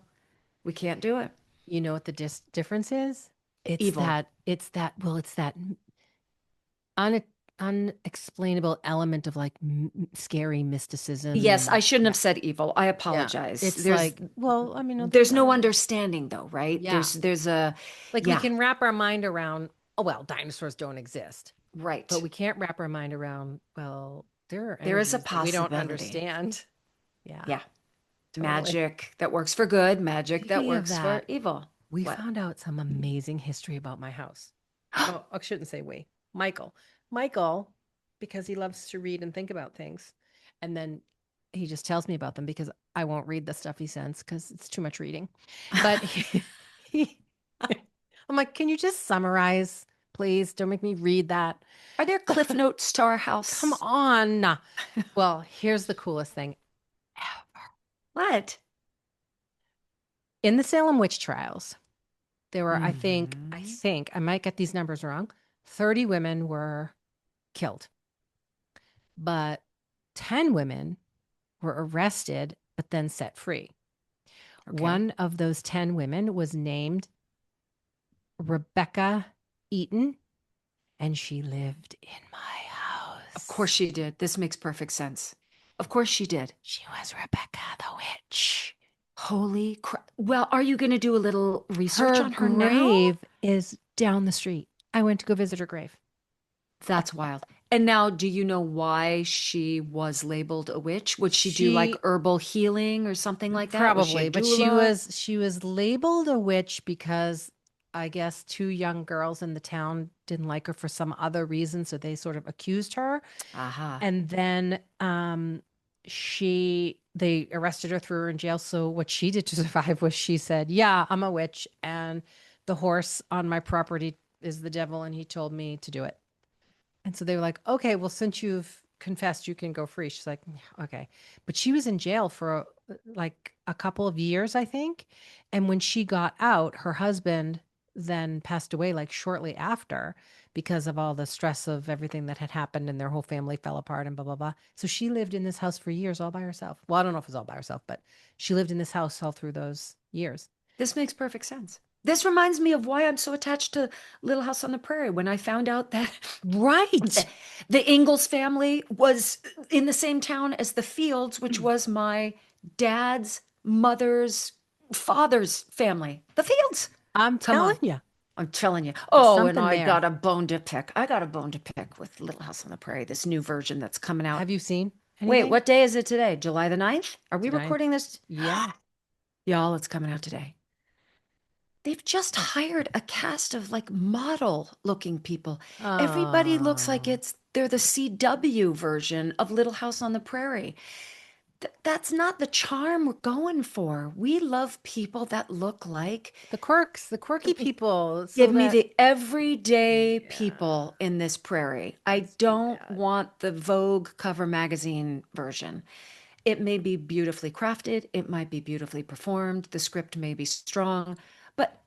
We can't do it. You know what the difference is? It's Evil. it's that unexplainable element of like scary mysticism. Yes, I shouldn't have said evil. I apologize. It's There's, like, well, I mean, there's no understanding, though, right? Yeah. There's a, like yeah. we can wrap our mind around, oh, well, dinosaurs don't exist. Right. But we can't wrap our mind around, well, there is a energies that we don't possibility. understand. Yeah. Yeah. Totally. Magic that works for good, magic that Speaking of works for that, evil. We What? found out some amazing history about my house. Oh, I shouldn't say we. Michael, because he loves to read and think about things. And then he just tells me about them because I won't read the stuff he sends because it's too much reading. But I'm like, can you just summarize, please? Don't make me read that. Are there cliff notes to our house? Come on. Well, here's the coolest thing ever. What? In the Salem witch trials, there were, I think, Mhm. I might get these numbers wrong. 30 women were killed, but 10 women were arrested, but then set free. Okay. One of those 10 women was named Rebecca Eaton, and she lived in my house. Of course she did. This makes perfect sense. Of course she did. She was Rebecca the witch. Holy crap. Well, are you going to do a little research on her grave now? is down the street. I went to go visit her grave. That's wild. And now, do you know why she was labeled a witch? Would she do like herbal healing or something like that? Probably, but she doula? was labeled a witch because I guess 2 young girls in the town didn't like her for some other reason, so they sort of accused her. Aha. And then they arrested her, threw her in jail. So what she did to survive was she said, "Yeah, I'm a witch, and the horse on my property is the devil, and he told me to do it." And so they were like, "Okay, well, since you've confessed, you can go free." She's like, "Okay," but she was in jail for like a couple of years, I think. And when she got out, her husband then passed away like shortly after because of all the stress of everything that had happened, and their whole family fell apart and blah blah blah. So she lived in this house for years all by herself. Well, I don't know if it was all by herself, but she lived in this house all through those years. This makes perfect sense. This reminds me of why I'm so attached to Little House on the Prairie. When I found out that Right. the Ingalls family was in the same town as the Fields, which was my dad's mother's father's family. The Fields. I'm Come on. telling you. I'm telling you. Oh, and something I there. got a bone to pick. I got a bone to pick with Little House on the Prairie, this new version that's coming out. Have you seen Wait, anything? what day is it today? July the 9th? Are we Today. recording this? Yeah. Y'all, it's coming out today. They've just hired a cast of like model looking people. Everybody looks like Oh. they're the CW version of Little House on the Prairie. That's not the charm we're going for. We love people that look like The quirky people. So give me that- the everyday people in this prairie. I don't want the Vogue cover magazine version. It may be beautifully crafted, it might be beautifully performed, the script may be strong, but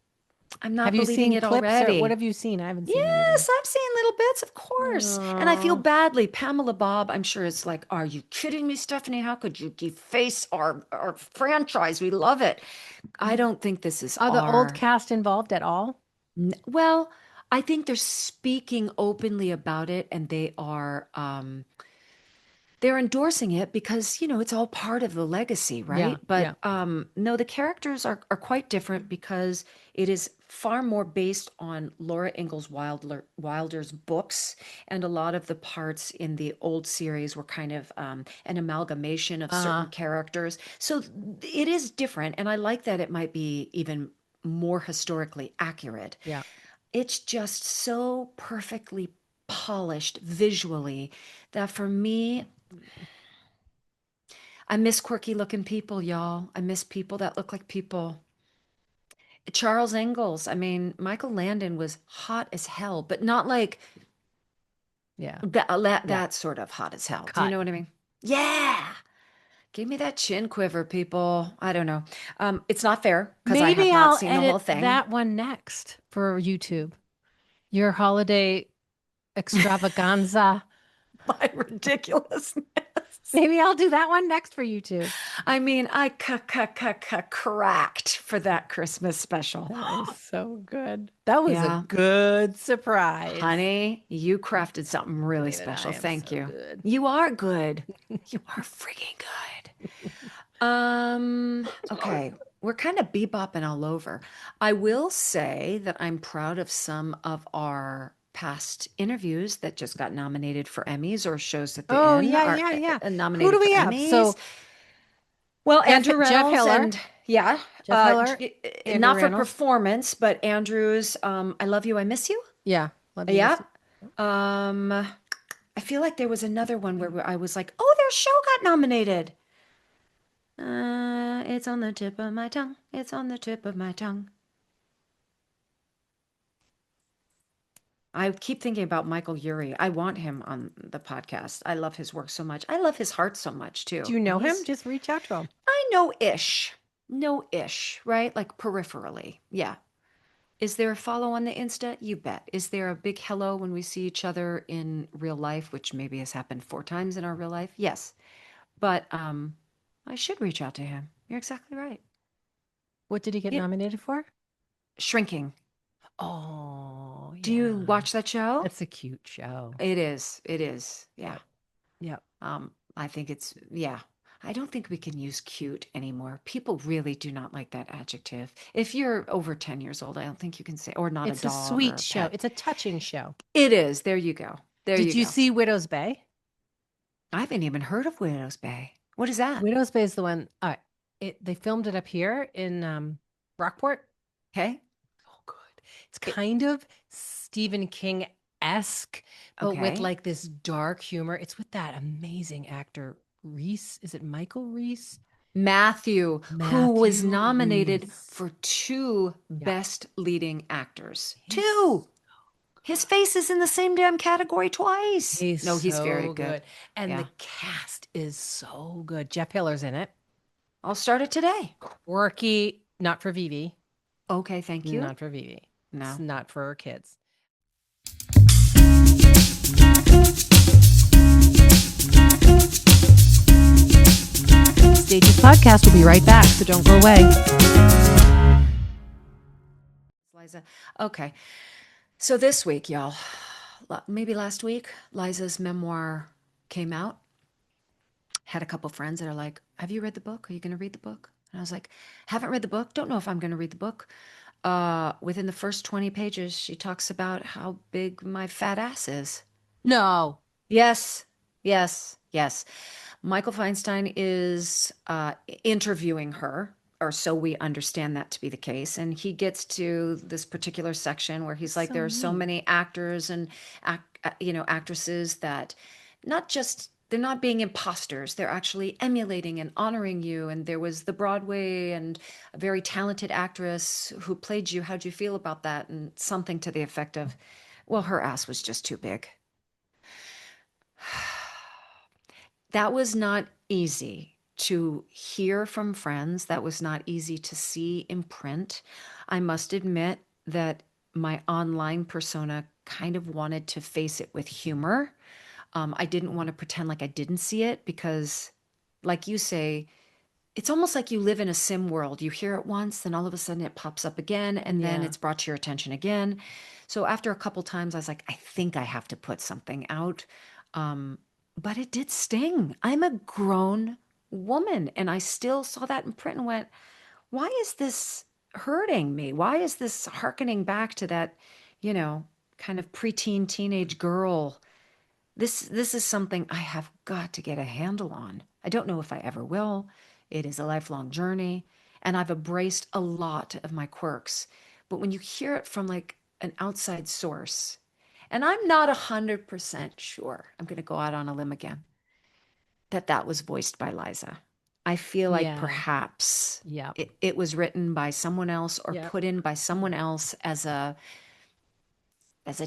I'm not Have you believing seen it clips or what already. have you seen? I haven't seen anything. Yes, I've seen little bits, of course. And I feel Oh, badly. Pamela Bob, I'm sure it's like, are you kidding me, Stephanie? How could you deface our franchise? We love it. I don't think this is are the old our. cast involved at all? Well, I think they're speaking openly about it and they're endorsing it because, it's all part of the legacy, Yeah, right? yeah. But no, the characters are quite different because it is far more based on Laura Ingalls Wilder's books, and a lot of the parts in the old series were kind of an amalgamation of certain Uh, characters. So it is different, and I like that it might be even more historically accurate. yeah. It's just so perfectly polished visually that for me, I miss quirky looking people, y'all. I miss people that look like people. Charles Ingalls, I mean, Michael Landon was hot as hell, but not like Yeah. that, Yeah. that sort of hot as hell. Do you Cut. know what I mean? Yeah. Give me that chin quiver, people. I don't know. It's not fair because I have Maybe not I'll seen the whole edit thing. that one next for YouTube. Your holiday extravaganza. My ridiculousness. Maybe I'll do that one next for YouTube. I mean, I cracked for that Christmas special. That was so good. That was a Yeah. good surprise. Honey, you crafted something really David, I special. am Thank so you. good. You are good. You are freaking good. Okay. We're kind of bebopping all over. I will say that I'm proud of some of our past interviews that just got nominated for Emmys, or shows that they're Oh, in yeah, are yeah, yeah. Who nominated do for we have? Emmys. So Well, Andrew Jeff Reynolds Hiller, and yeah, Jeff Hiller, Andrew not for Reynolds. performance, but Andrew's I Love You, I Miss You. Yeah. Love you, Yeah. miss you. I feel like there was another one where I was like, oh, their show got nominated. It's on the tip of my tongue. It's on the tip of my tongue. I keep thinking about Michael Urie. I want him on the podcast. I love his work so much. I love his heart so much Do too. you know And him? Just reach out to him. I know-ish, right? Like peripherally. Yeah. Is there a follow on the Insta? You bet. Is there a big hello when we see each other in real life, which maybe has happened 4 times in our real life? Yes. But I should reach out to him. You're exactly right. What did he get Yeah. nominated for? Shrinking. Oh, Do you yeah. watch that show? That's a cute show. It is. It is. Yeah. Yep. I think yeah. I don't think we can use cute anymore. People really do not like that adjective. If you're over 10 years old, I don't think you can say, or not It's a a dog or sweet a show. pet. It's a touching show. It is. There you go. There Did you you go. see Widow's Bay? I haven't even heard of Widow's Bay. What is that? Widow's Bay is the one. They filmed it up here in Rockport. Okay. Oh, good. It's kind of Stephen King-esque, but with Okay. like this dark humor. It's with that amazing actor Reese. Is it Michael Reese? Matthew, who was Matthew nominated Reese. for 2 Yeah. Best Leading Actors. He's 2. His face is in the same damn category twice. He's No, he's so very good. And Yeah. the cast is so good. Jeff Hiller's in it. I'll start it today. Quirky, not for Vivi. Okay, thank you. Not for Vivi. No. It's not for her kids. Stages Podcast will be right back, so don't go away. Liza. Okay. So this week, y'all, maybe last week, Liza's memoir came out. Had a couple friends that are like, have you read the book? Are you going to read the book? And I was like, haven't read the book. Don't know if I'm going to read the book. Within the first 20 pages, she talks about how big my fat ass is. No. Yes, yes, yes. Michael Feinstein is interviewing her, or so we understand that to be the case. And he gets to this particular section where he's like, there are so many actors and actresses that they're not being imposters. They're actually emulating and honoring you. And there was the Broadway and a very talented actress who played you. How'd you feel about that? And something to the effect of, well, her ass was just too big. That was not easy to hear from friends. That was not easy to see in print. I must admit that my online persona kind of wanted to face it with humor. I didn't want to pretend like I didn't see it because, like you say, it's almost like you live in a sim world. You hear it once, then all of a sudden it pops up again, and then Yeah. it's brought to your attention again. So after a couple times, I was like, I think I have to put something out. But it did sting. I'm a grown woman, and I still saw that in print and went, why is this hurting me? Why is this hearkening back to that, you know, kind of preteen teenage girl? This is something I have got to get a handle on. I don't know if I ever will. It is a lifelong journey, and I've embraced a lot of my quirks. But when you hear it from like an outside source, and I'm not 100% sure, I'm going to go out on a limb again, that that was voiced by Liza. I feel like Yeah. perhaps Yep. it was written by someone else or Yep. put in by someone else as a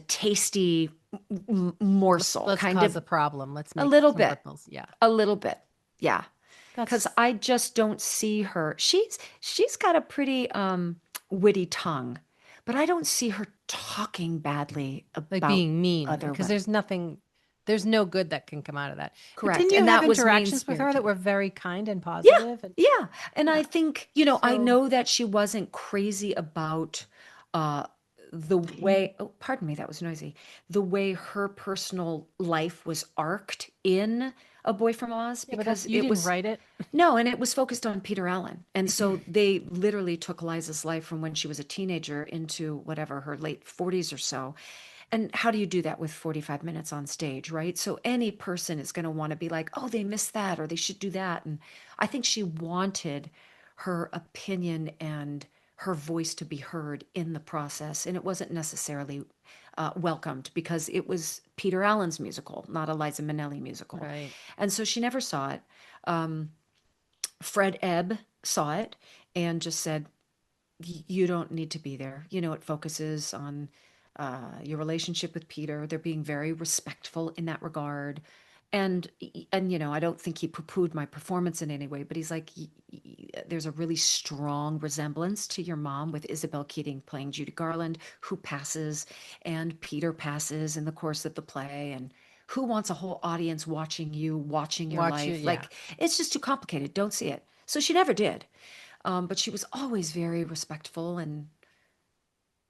tasty morsel, Let's kind cause of a problem. Let's a make little some bit. ripples. Yeah. A little bit. Yeah. Because That's I just don't see her. She's got a pretty witty tongue, but I don't see her talking badly like about being mean other because women. there's no good that can come out of that. But Correct. didn't you And have that was mean interactions with her that spirited. were very kind and Yeah. positive? And Yeah. And I yeah. think, I So know that she wasn't crazy about uh the way, oh, pardon me, that was noisy. The way her personal life was arced in A Boy from Oz, yeah, but because you it didn't was. write it. No, and it was focused on Peter Allen. And so they literally took Liza's life from when she was a teenager into whatever, her late 40s or so. And how do you do that with 45 minutes on stage, right? So any person is going to want to be like, oh, they missed that or they should do that. And I think she wanted her opinion and her voice to be heard in the process. And it wasn't necessarily welcomed because it was Peter Allen's musical, not a Liza Minnelli musical. Right. And so she never saw it. Fred Ebb saw it and just said, you don't need to be there. It focuses on your relationship with Peter. They're being very respectful in that regard. And I don't think he poo-pooed my performance in any way, but he's like, there's a really strong resemblance to your mom with Isabel Keating playing Judy Garland, who passes, and Peter passes in the course of the play. And who wants a whole audience watching you, watching your Watch you. life? Yeah. Like, it's just too complicated. Don't see it. So she never did. But she was always very respectful.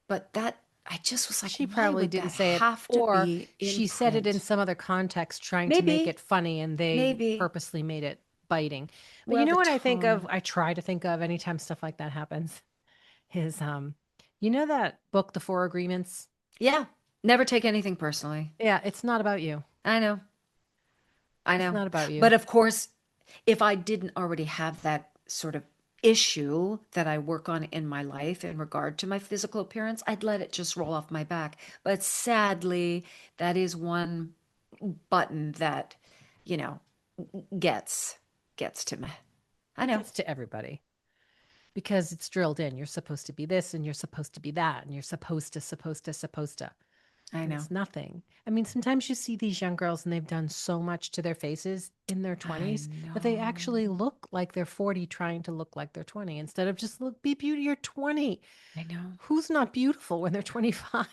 But that, I just was like, She why probably would didn't that say it, have to or be in she said it in print? some other context, trying to make Maybe, it funny, and they maybe. purposely made it biting. But you Well, know the what tone. I try to think of anytime stuff like that happens is, you know that book, The Four Agreements? Yeah, never take anything personally. Yeah, it's not about you. I know, I It's know. not about you. But of course, if I didn't already have that sort of issue that I work on in my life in regard to my physical appearance, I'd let it just roll off my back. But sadly, that is one button that, you know, gets to me. I It know. gets to everybody because it's drilled in. You're supposed to be this and you're supposed to be that and you're supposed to. I And know. it's nothing. I mean, sometimes you see these young girls and they've done so much to their faces in their I 20s that they know. actually look like they're 40 trying to look like they're 20 instead of just be beauty, you're 20. I know. Who's not beautiful when they're 25?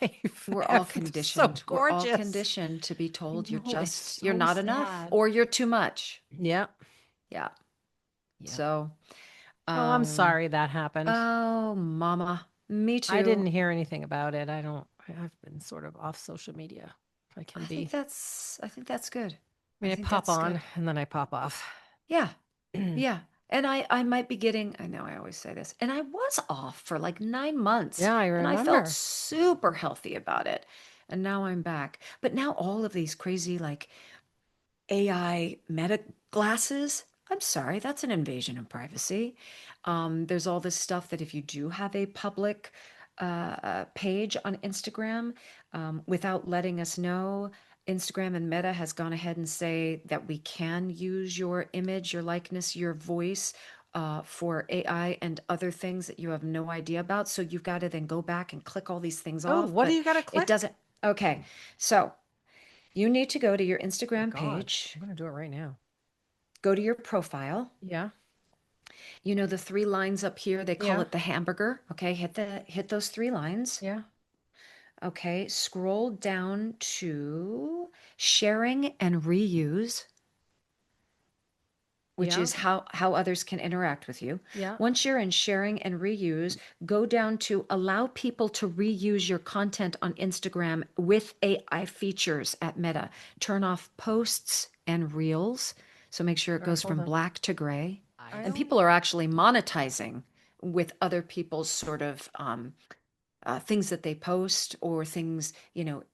We're all Everything's so conditioned. We're all gorgeous. conditioned to be I told know, it's you're so not enough sad. or you're too much. Yeah. Yeah. Yeah. So, Oh, I'm um, sorry that happened. oh, mama, me I didn't too. hear anything about it. I've been sort of off social media. If I can be. I think that's good. I I mean, I think pop that's on good. and then I pop off. Yeah. Yeah. And I might be getting, I know I always say this, and I was off for like 9 months Yeah, I and I felt remember. super healthy about it. And now I'm back. But now all of these crazy like AI meta glasses. I'm sorry, that's an invasion of privacy. There's all this stuff that if you do have a public page on Instagram, without letting us know, Instagram and Meta has gone ahead and say that we can use your image, your likeness, your voice for AI and other things that you have no idea about. So you've got to then go back and click all these things Oh, off, what do but you got to it click? doesn't. Okay, so you need to go to your My Instagram God, page. I'm going to do it right now. go to your profile. Yeah. You know the three lines up here, they call Yeah. it the hamburger. Okay, hit those three lines. Yeah. Okay, scroll down to sharing and reuse, which Yeah. is how others can interact with you. Yeah. Once you're in sharing and reuse, go down to allow people to reuse your content on Instagram with AI features at Meta. Turn off posts and reels. So make sure it All right, goes hold from on. black to gray. I And don't. people are actually monetizing with other people's sort of things that they post or things,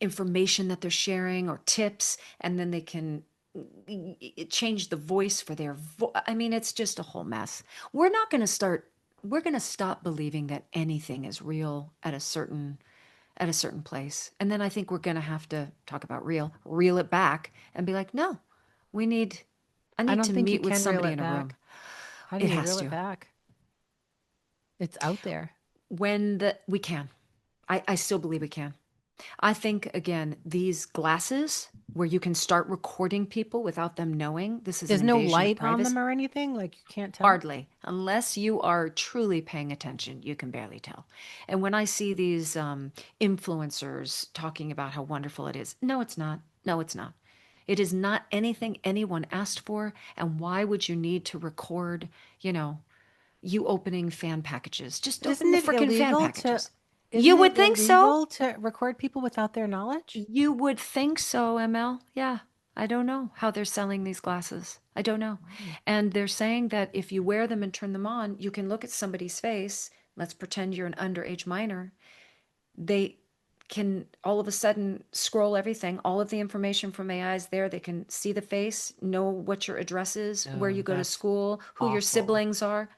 information that they're sharing or tips, and then they can change the voice for their I mean, it's just a whole mess. We're going to stop believing that anything is real at a certain place. And then I think we're going to have to talk about reel it back and be like, no, I I need don't to think you meet with can reel somebody it in a room. back. How do It you has reel it to. back? It's out there. We can. I still believe we can. I think, again, these glasses where you can start recording people without them knowing this is an There's no invasion of light on privacy. them or anything. Like you can't tell. Hardly. Unless you are truly paying attention, you can barely tell. And when I see these influencers talking about how wonderful it is, no, it's not. No, it's not. It is not anything anyone asked for. And why would you need to record, you opening fan packages? Just But open isn't the it freaking fan illegal to? packages. You Isn't would it think so. illegal to record people without their knowledge? You would think so, ML. Yeah. I don't know how they're selling these glasses. I don't know. Oh. And they're saying that if you wear them and turn them on, you can look at somebody's face. Let's pretend you're an underage minor. They can all of a sudden scroll everything. All of the information from AI is there. They can see the face, know what your address is, where Oh, you go to that's school, who your awful. siblings are.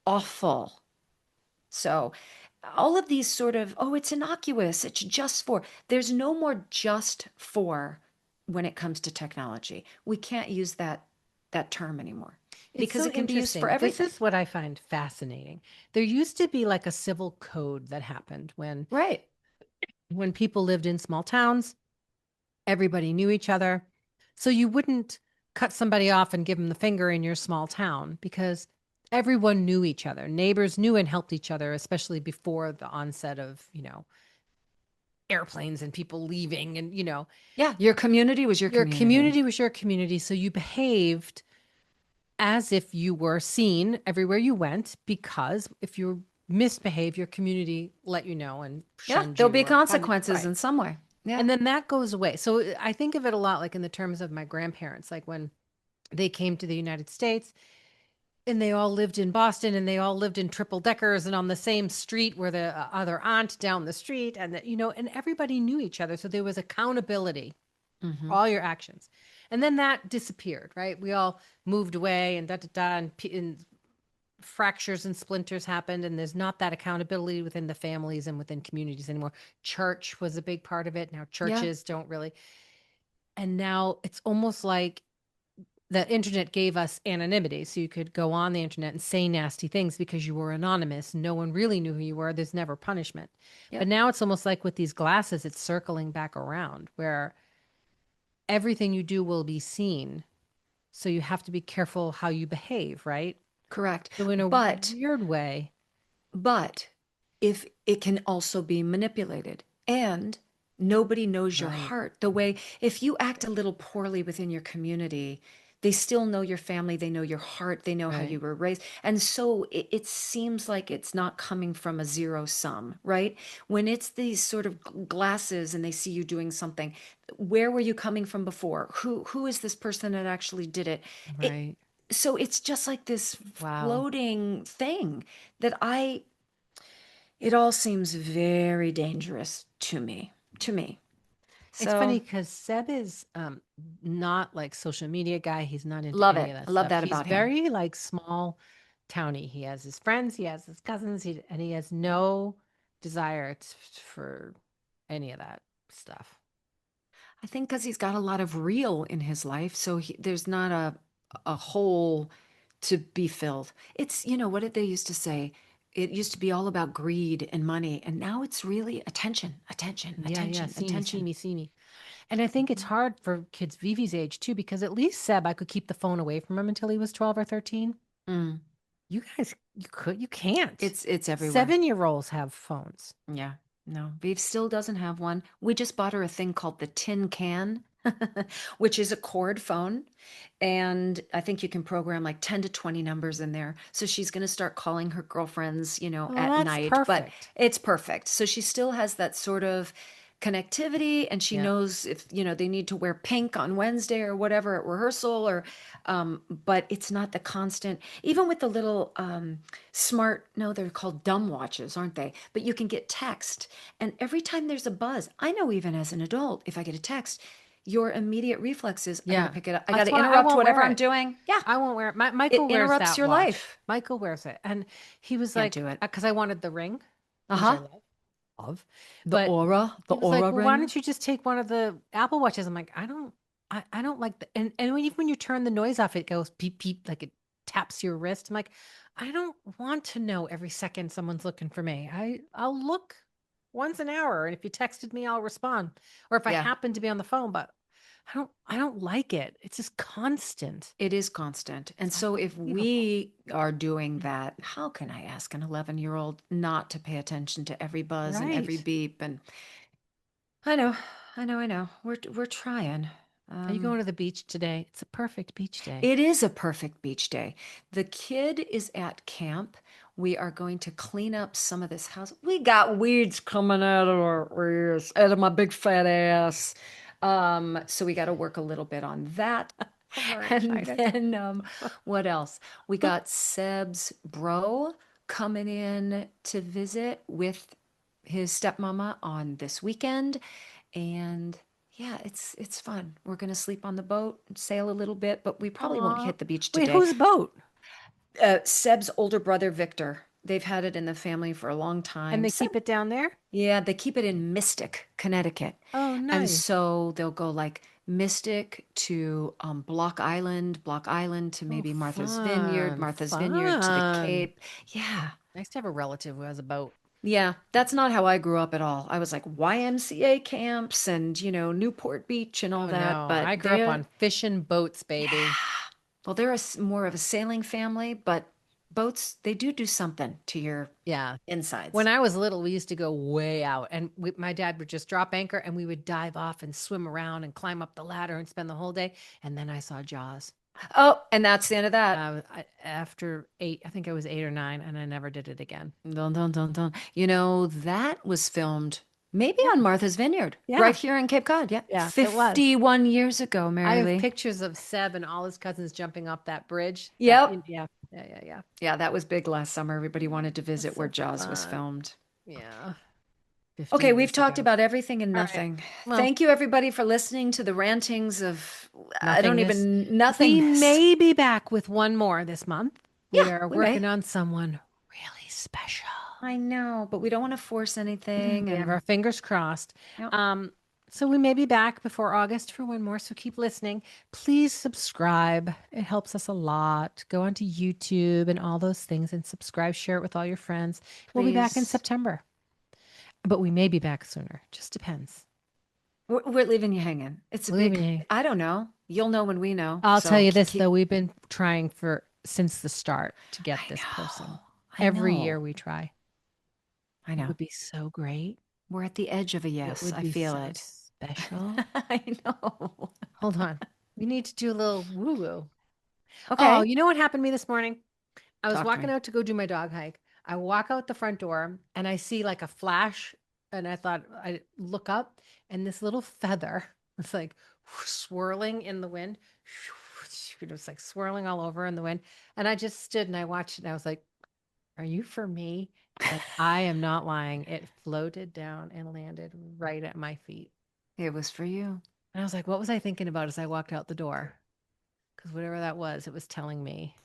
Awful. So, all of these sort of, oh, it's innocuous, it's just for, there's no more just for when it comes to technology. We can't use that term anymore It's because so it can be used for interesting. This everything. is what I find fascinating. There used to be like a civil code that happened Right. when people lived in small towns, everybody knew each other. So you wouldn't cut somebody off and give them the finger in your small town because everyone knew each other. Neighbors knew and helped each other, especially before the onset of, airplanes and people leaving and, Yeah, your community was your your community. community was your community. So you behaved as if you were seen everywhere you went, because if you misbehave, your community let you know and Yeah, shunned there'll you be or punished. consequences Right. in some way. Yeah. And then that goes away. So I think of it a lot like in the terms of my grandparents, like when they came to the United States and they all lived in Boston and they all lived in triple deckers and on the same street where the other aunt down the street and and everybody knew each other. So there was accountability Mhm. all your actions. And then that disappeared, right? We all moved away and and fractures and splinters happened, and there's not that accountability within the families and within communities anymore. Church was a big part of it. Now churches don't really. And now it's almost like the internet gave us anonymity. So you could go on the internet and say nasty things because you were anonymous. No one really knew who you were. There's never punishment. Yep. But now it's almost like with these glasses, it's circling back around where everything you do will be seen. So you have to be careful how you behave, right? Correct. So in a But weird way, But if it can also be manipulated and nobody knows your right? heart, the way if you act a little poorly within your community, they still know your family, they know your heart, they know how you Right. were raised. And so it seems like it's not coming from a zero sum, right? When it's these sort of glasses and they see you doing something, where were you coming from before? Who is this person that actually did it? Right. So it's just like this Wow. floating thing that it all seems very dangerous to me. It's funny So because Seb is not like social media guy. He's not into love any it. of that I love stuff. that He's about him. very like small towny. He has his friends, he has his cousins, and he has no desire for any of that stuff. I think because he's got a lot of real in his life, so there's not a hole to be filled. It's what did they used to say? it used to be all about greed and money, and now it's really attention, attention, Yeah, attention, see me, see attention. me, see me. And I think it's Mhm. hard for kids Vivi's age too, because at least Seb, I could keep the phone away from him until he was 12 or 13. Mm, You guys, you can't. it's everywhere. 7-year-olds have phones. Yeah, no, Viv still doesn't have one. We just bought her a thing called the Tin Can, which is a cord phone. And I think you can program like 10 to 20 numbers in there. So she's going to start calling her girlfriends, Oh, at that's night, but perfect. it's perfect. So she still has that sort of connectivity, and she Yeah. knows if, they need to wear pink on Wednesday or whatever at rehearsal, or, but it's not the constant, even with the little, smart, no, they're called dumb watches, aren't they? But you can get text. And every time there's a buzz, I know even as an adult, if I get a text, your immediate reflex is, I got Yeah. to pick it up. I got That's to why I interrupt won't whatever wear I'm it. doing. Yeah. I won't wear it. It Michael wears interrupts that your watch. life. Michael wears it. And he was Can't like, do it. because I wanted the ring, which I Uh-huh. love. The But aura, the he was like, aura well, why ring. don't you just take one of the Apple Watches? I'm like, I don't like the, and even when you turn the noise off, it goes beep, beep, like it taps your wrist. I'm like, I don't want to know every second someone's looking for me. I'll look once an hour. And if you texted me, I'll respond. Or if I Yeah, happen to be on the phone, but I don't like it. It's just constant. it is constant. And It's so if unbelievable. we are doing that, how can I ask an 11-year-old not to pay attention to every buzz and every Right. beep? And I know, I know. We're trying. Are you going to the beach today? It's a perfect beach day. It is a perfect beach day. The kid is at camp. We are going to clean up some of this house. We got weeds coming out of our ears, out of my big fat ass. So we got to work a little bit on that. I'm very And excited. then what else? We got Seb's bro coming in to visit with his stepmama on this weekend. And yeah, it's fun. We're gonna sleep on the boat, sail a little bit, but we probably won't Aw. hit the beach Wait, today. whose boat? Seb's older brother, Victor. They've had it in the family for a long And time. they Seb, keep it down there? yeah, they keep it in Mystic, Connecticut. Oh, And nice. so they'll go like Mystic to Block Island to Oh, maybe fun, Martha's Vineyard to the fun. Cape. Yeah. Nice to have a relative who has a boat. Yeah, that's not how I grew up at all. I was like YMCA camps and, Newport Beach and all Oh, that, no. but I grew up they're, on fishing boats, yeah. baby. Well, they're more of a sailing family, but boats, they do something to your Yeah. When insides. I was little, we used to go way out, and my dad would just drop anchor, and we would dive off and swim around and climb up the ladder and spend the whole day. And then I saw Jaws. Oh, and that's the end of that. After 8, I think I was 8 or 9, and I never did it again. Dun, dun, dun, dun. That was filmed maybe Yeah. on Martha's Vineyard, Yeah. right here in Cape Cod. Yeah. Yeah, it was. 51 years ago, I have Marylee. pictures of Seb and all his cousins jumping up that bridge. Yep. Yeah. Yeah, that was big last summer. Everybody wanted to That's visit where so Jaws was fun. filmed. Yeah. 50 Okay, we've years talked ago. about everything and All right. nothing. Well, Thank you, everybody, for listening to the rantings of, I don't nothingness. even, We nothingness. may be back with one more this month. We Yeah, are we working may. on someone really special. I know, but we don't want to force anything. We have our And fingers crossed. Yep. So we may be back before August for one more. So keep listening. Please subscribe. It helps us a lot. Go onto YouTube and all those things and subscribe. Share it with all your friends. We'll be back in Please. September, but we may be back sooner. Just depends. We're leaving you hanging. It's a We're leaving big, you- I don't know. You'll know when we know. I'll So tell you this keep- though. We've been trying since the start to get I this person. know, I Every know. year we try. I It know. would be so great. We're at the edge of a It yes. would I be feel so it. special. I know. Hold on. We need to do a little woo woo. Okay. Oh, you know what happened to me this morning? I was Talk to walking me. out to go do my dog hike. I walk out the front door and I see like a flash, and I thought I look up, and this little feather was like swirling in the wind. It was like swirling all over in the wind. And I just stood and I watched it and I was like, are you for me? And I am not lying. It floated down and landed right at my feet. It was for you. And I was like, what was I thinking about as I walked out the door? Because whatever that was, it was telling me.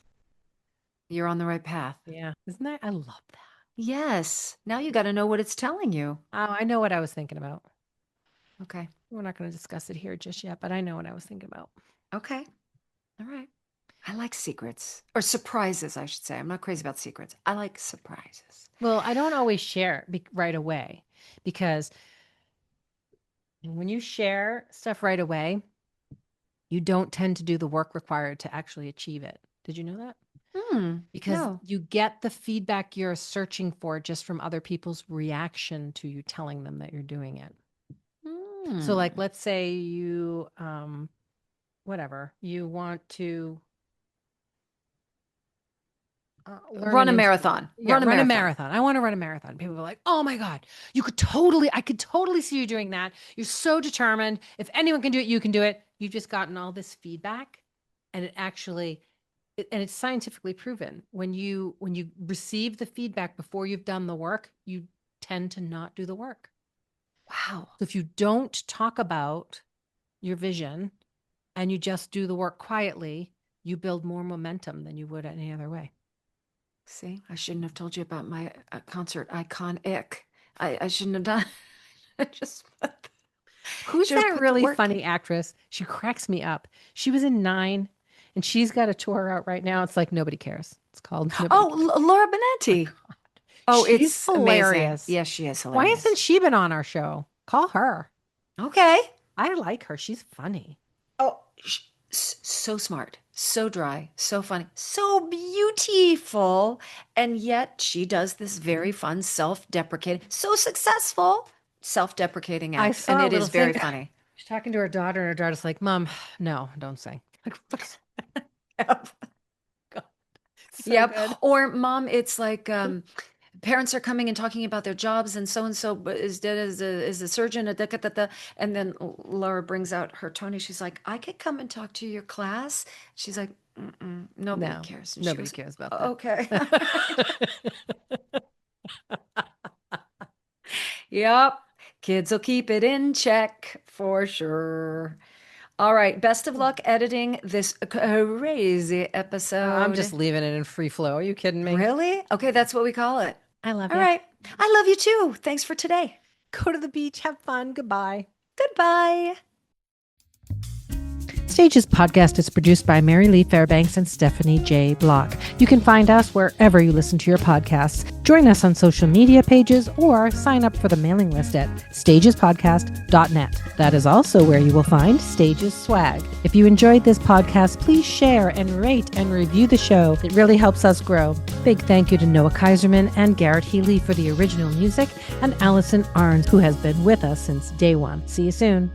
You're on the right path. Yeah. Isn't that? I love that. Yes. Now you got to know what it's telling you. Oh, I know what I was thinking about. Okay. We're not going to discuss it here just yet, but I know what I was thinking about. Okay. All right. I like secrets or surprises, I should say. I'm not crazy about secrets. I like surprises. Well, I don't always share right away because when you share stuff right away, you don't tend to do the work required to actually achieve it. Did you know that? Because No. you get the feedback you're searching for just from other people's reaction to you telling them that you're doing it. So like, let's say you, whatever, you want to learn Run a an marathon. Yeah, run a marathon. I want to run a marathon. People are like, oh my God, I could totally see you doing that. You're so determined. If anyone can do it, you can do it. You've just gotten all this feedback and and it's scientifically proven. When you receive the feedback before you've done the work, you tend to not do the work. Wow. So if you don't talk about your vision and you just do the work quietly, you build more momentum than you would any other way. See, I shouldn't have told you about my concert icon ick. I shouldn't have done. I just Who's should've that put the really work- funny actress? She cracks me up. She was in 9 and she's got a tour out right now. It's like nobody cares. It's called Nobody Cares. Laura Benetti. Oh, She's it's hilarious. Amazing. Yes, she is Why hilarious. hasn't she been on our show? Call her. Okay. I like her. She's funny. Oh, so smart, so dry, so funny, so beautiful. And yet she does this very fun, self-deprecating, so successful, self-deprecating I act. saw And a it is little very thing. funny. She's talking to her daughter, and her daughter's like, "Mom, no, don't sing." Yep. So Yep. good. Or mom, it's like parents are coming and talking about their jobs, and so is dead as a surgeon, and then Laura brings out her Tony. She's like, I could come and talk to your class. She's like, nobody No, cares. And she nobody goes, cares about that. okay. Yep. Kids will keep it in check for sure. All right. Best of luck editing this crazy episode. I'm just leaving it in free flow. Are you kidding me? Really? Okay, that's what we call it. I love All you. right. I love you too. Thanks for today. Go to the beach, have fun. Goodbye. Goodbye. Stages podcast is produced by Marylee Fairbanks and Stephanie J. Block. You can find us wherever you listen to your podcasts. Join us on social media pages or sign up for the mailing list at stagespodcast.net. That is also where you will find Stages swag. If you enjoyed this podcast, please share and rate and review the show. It really helps us grow. Big thank you to Noah Kaiserman and Garrett Healy for the original music, and Allison Arns, who has been with us since day one. See you soon.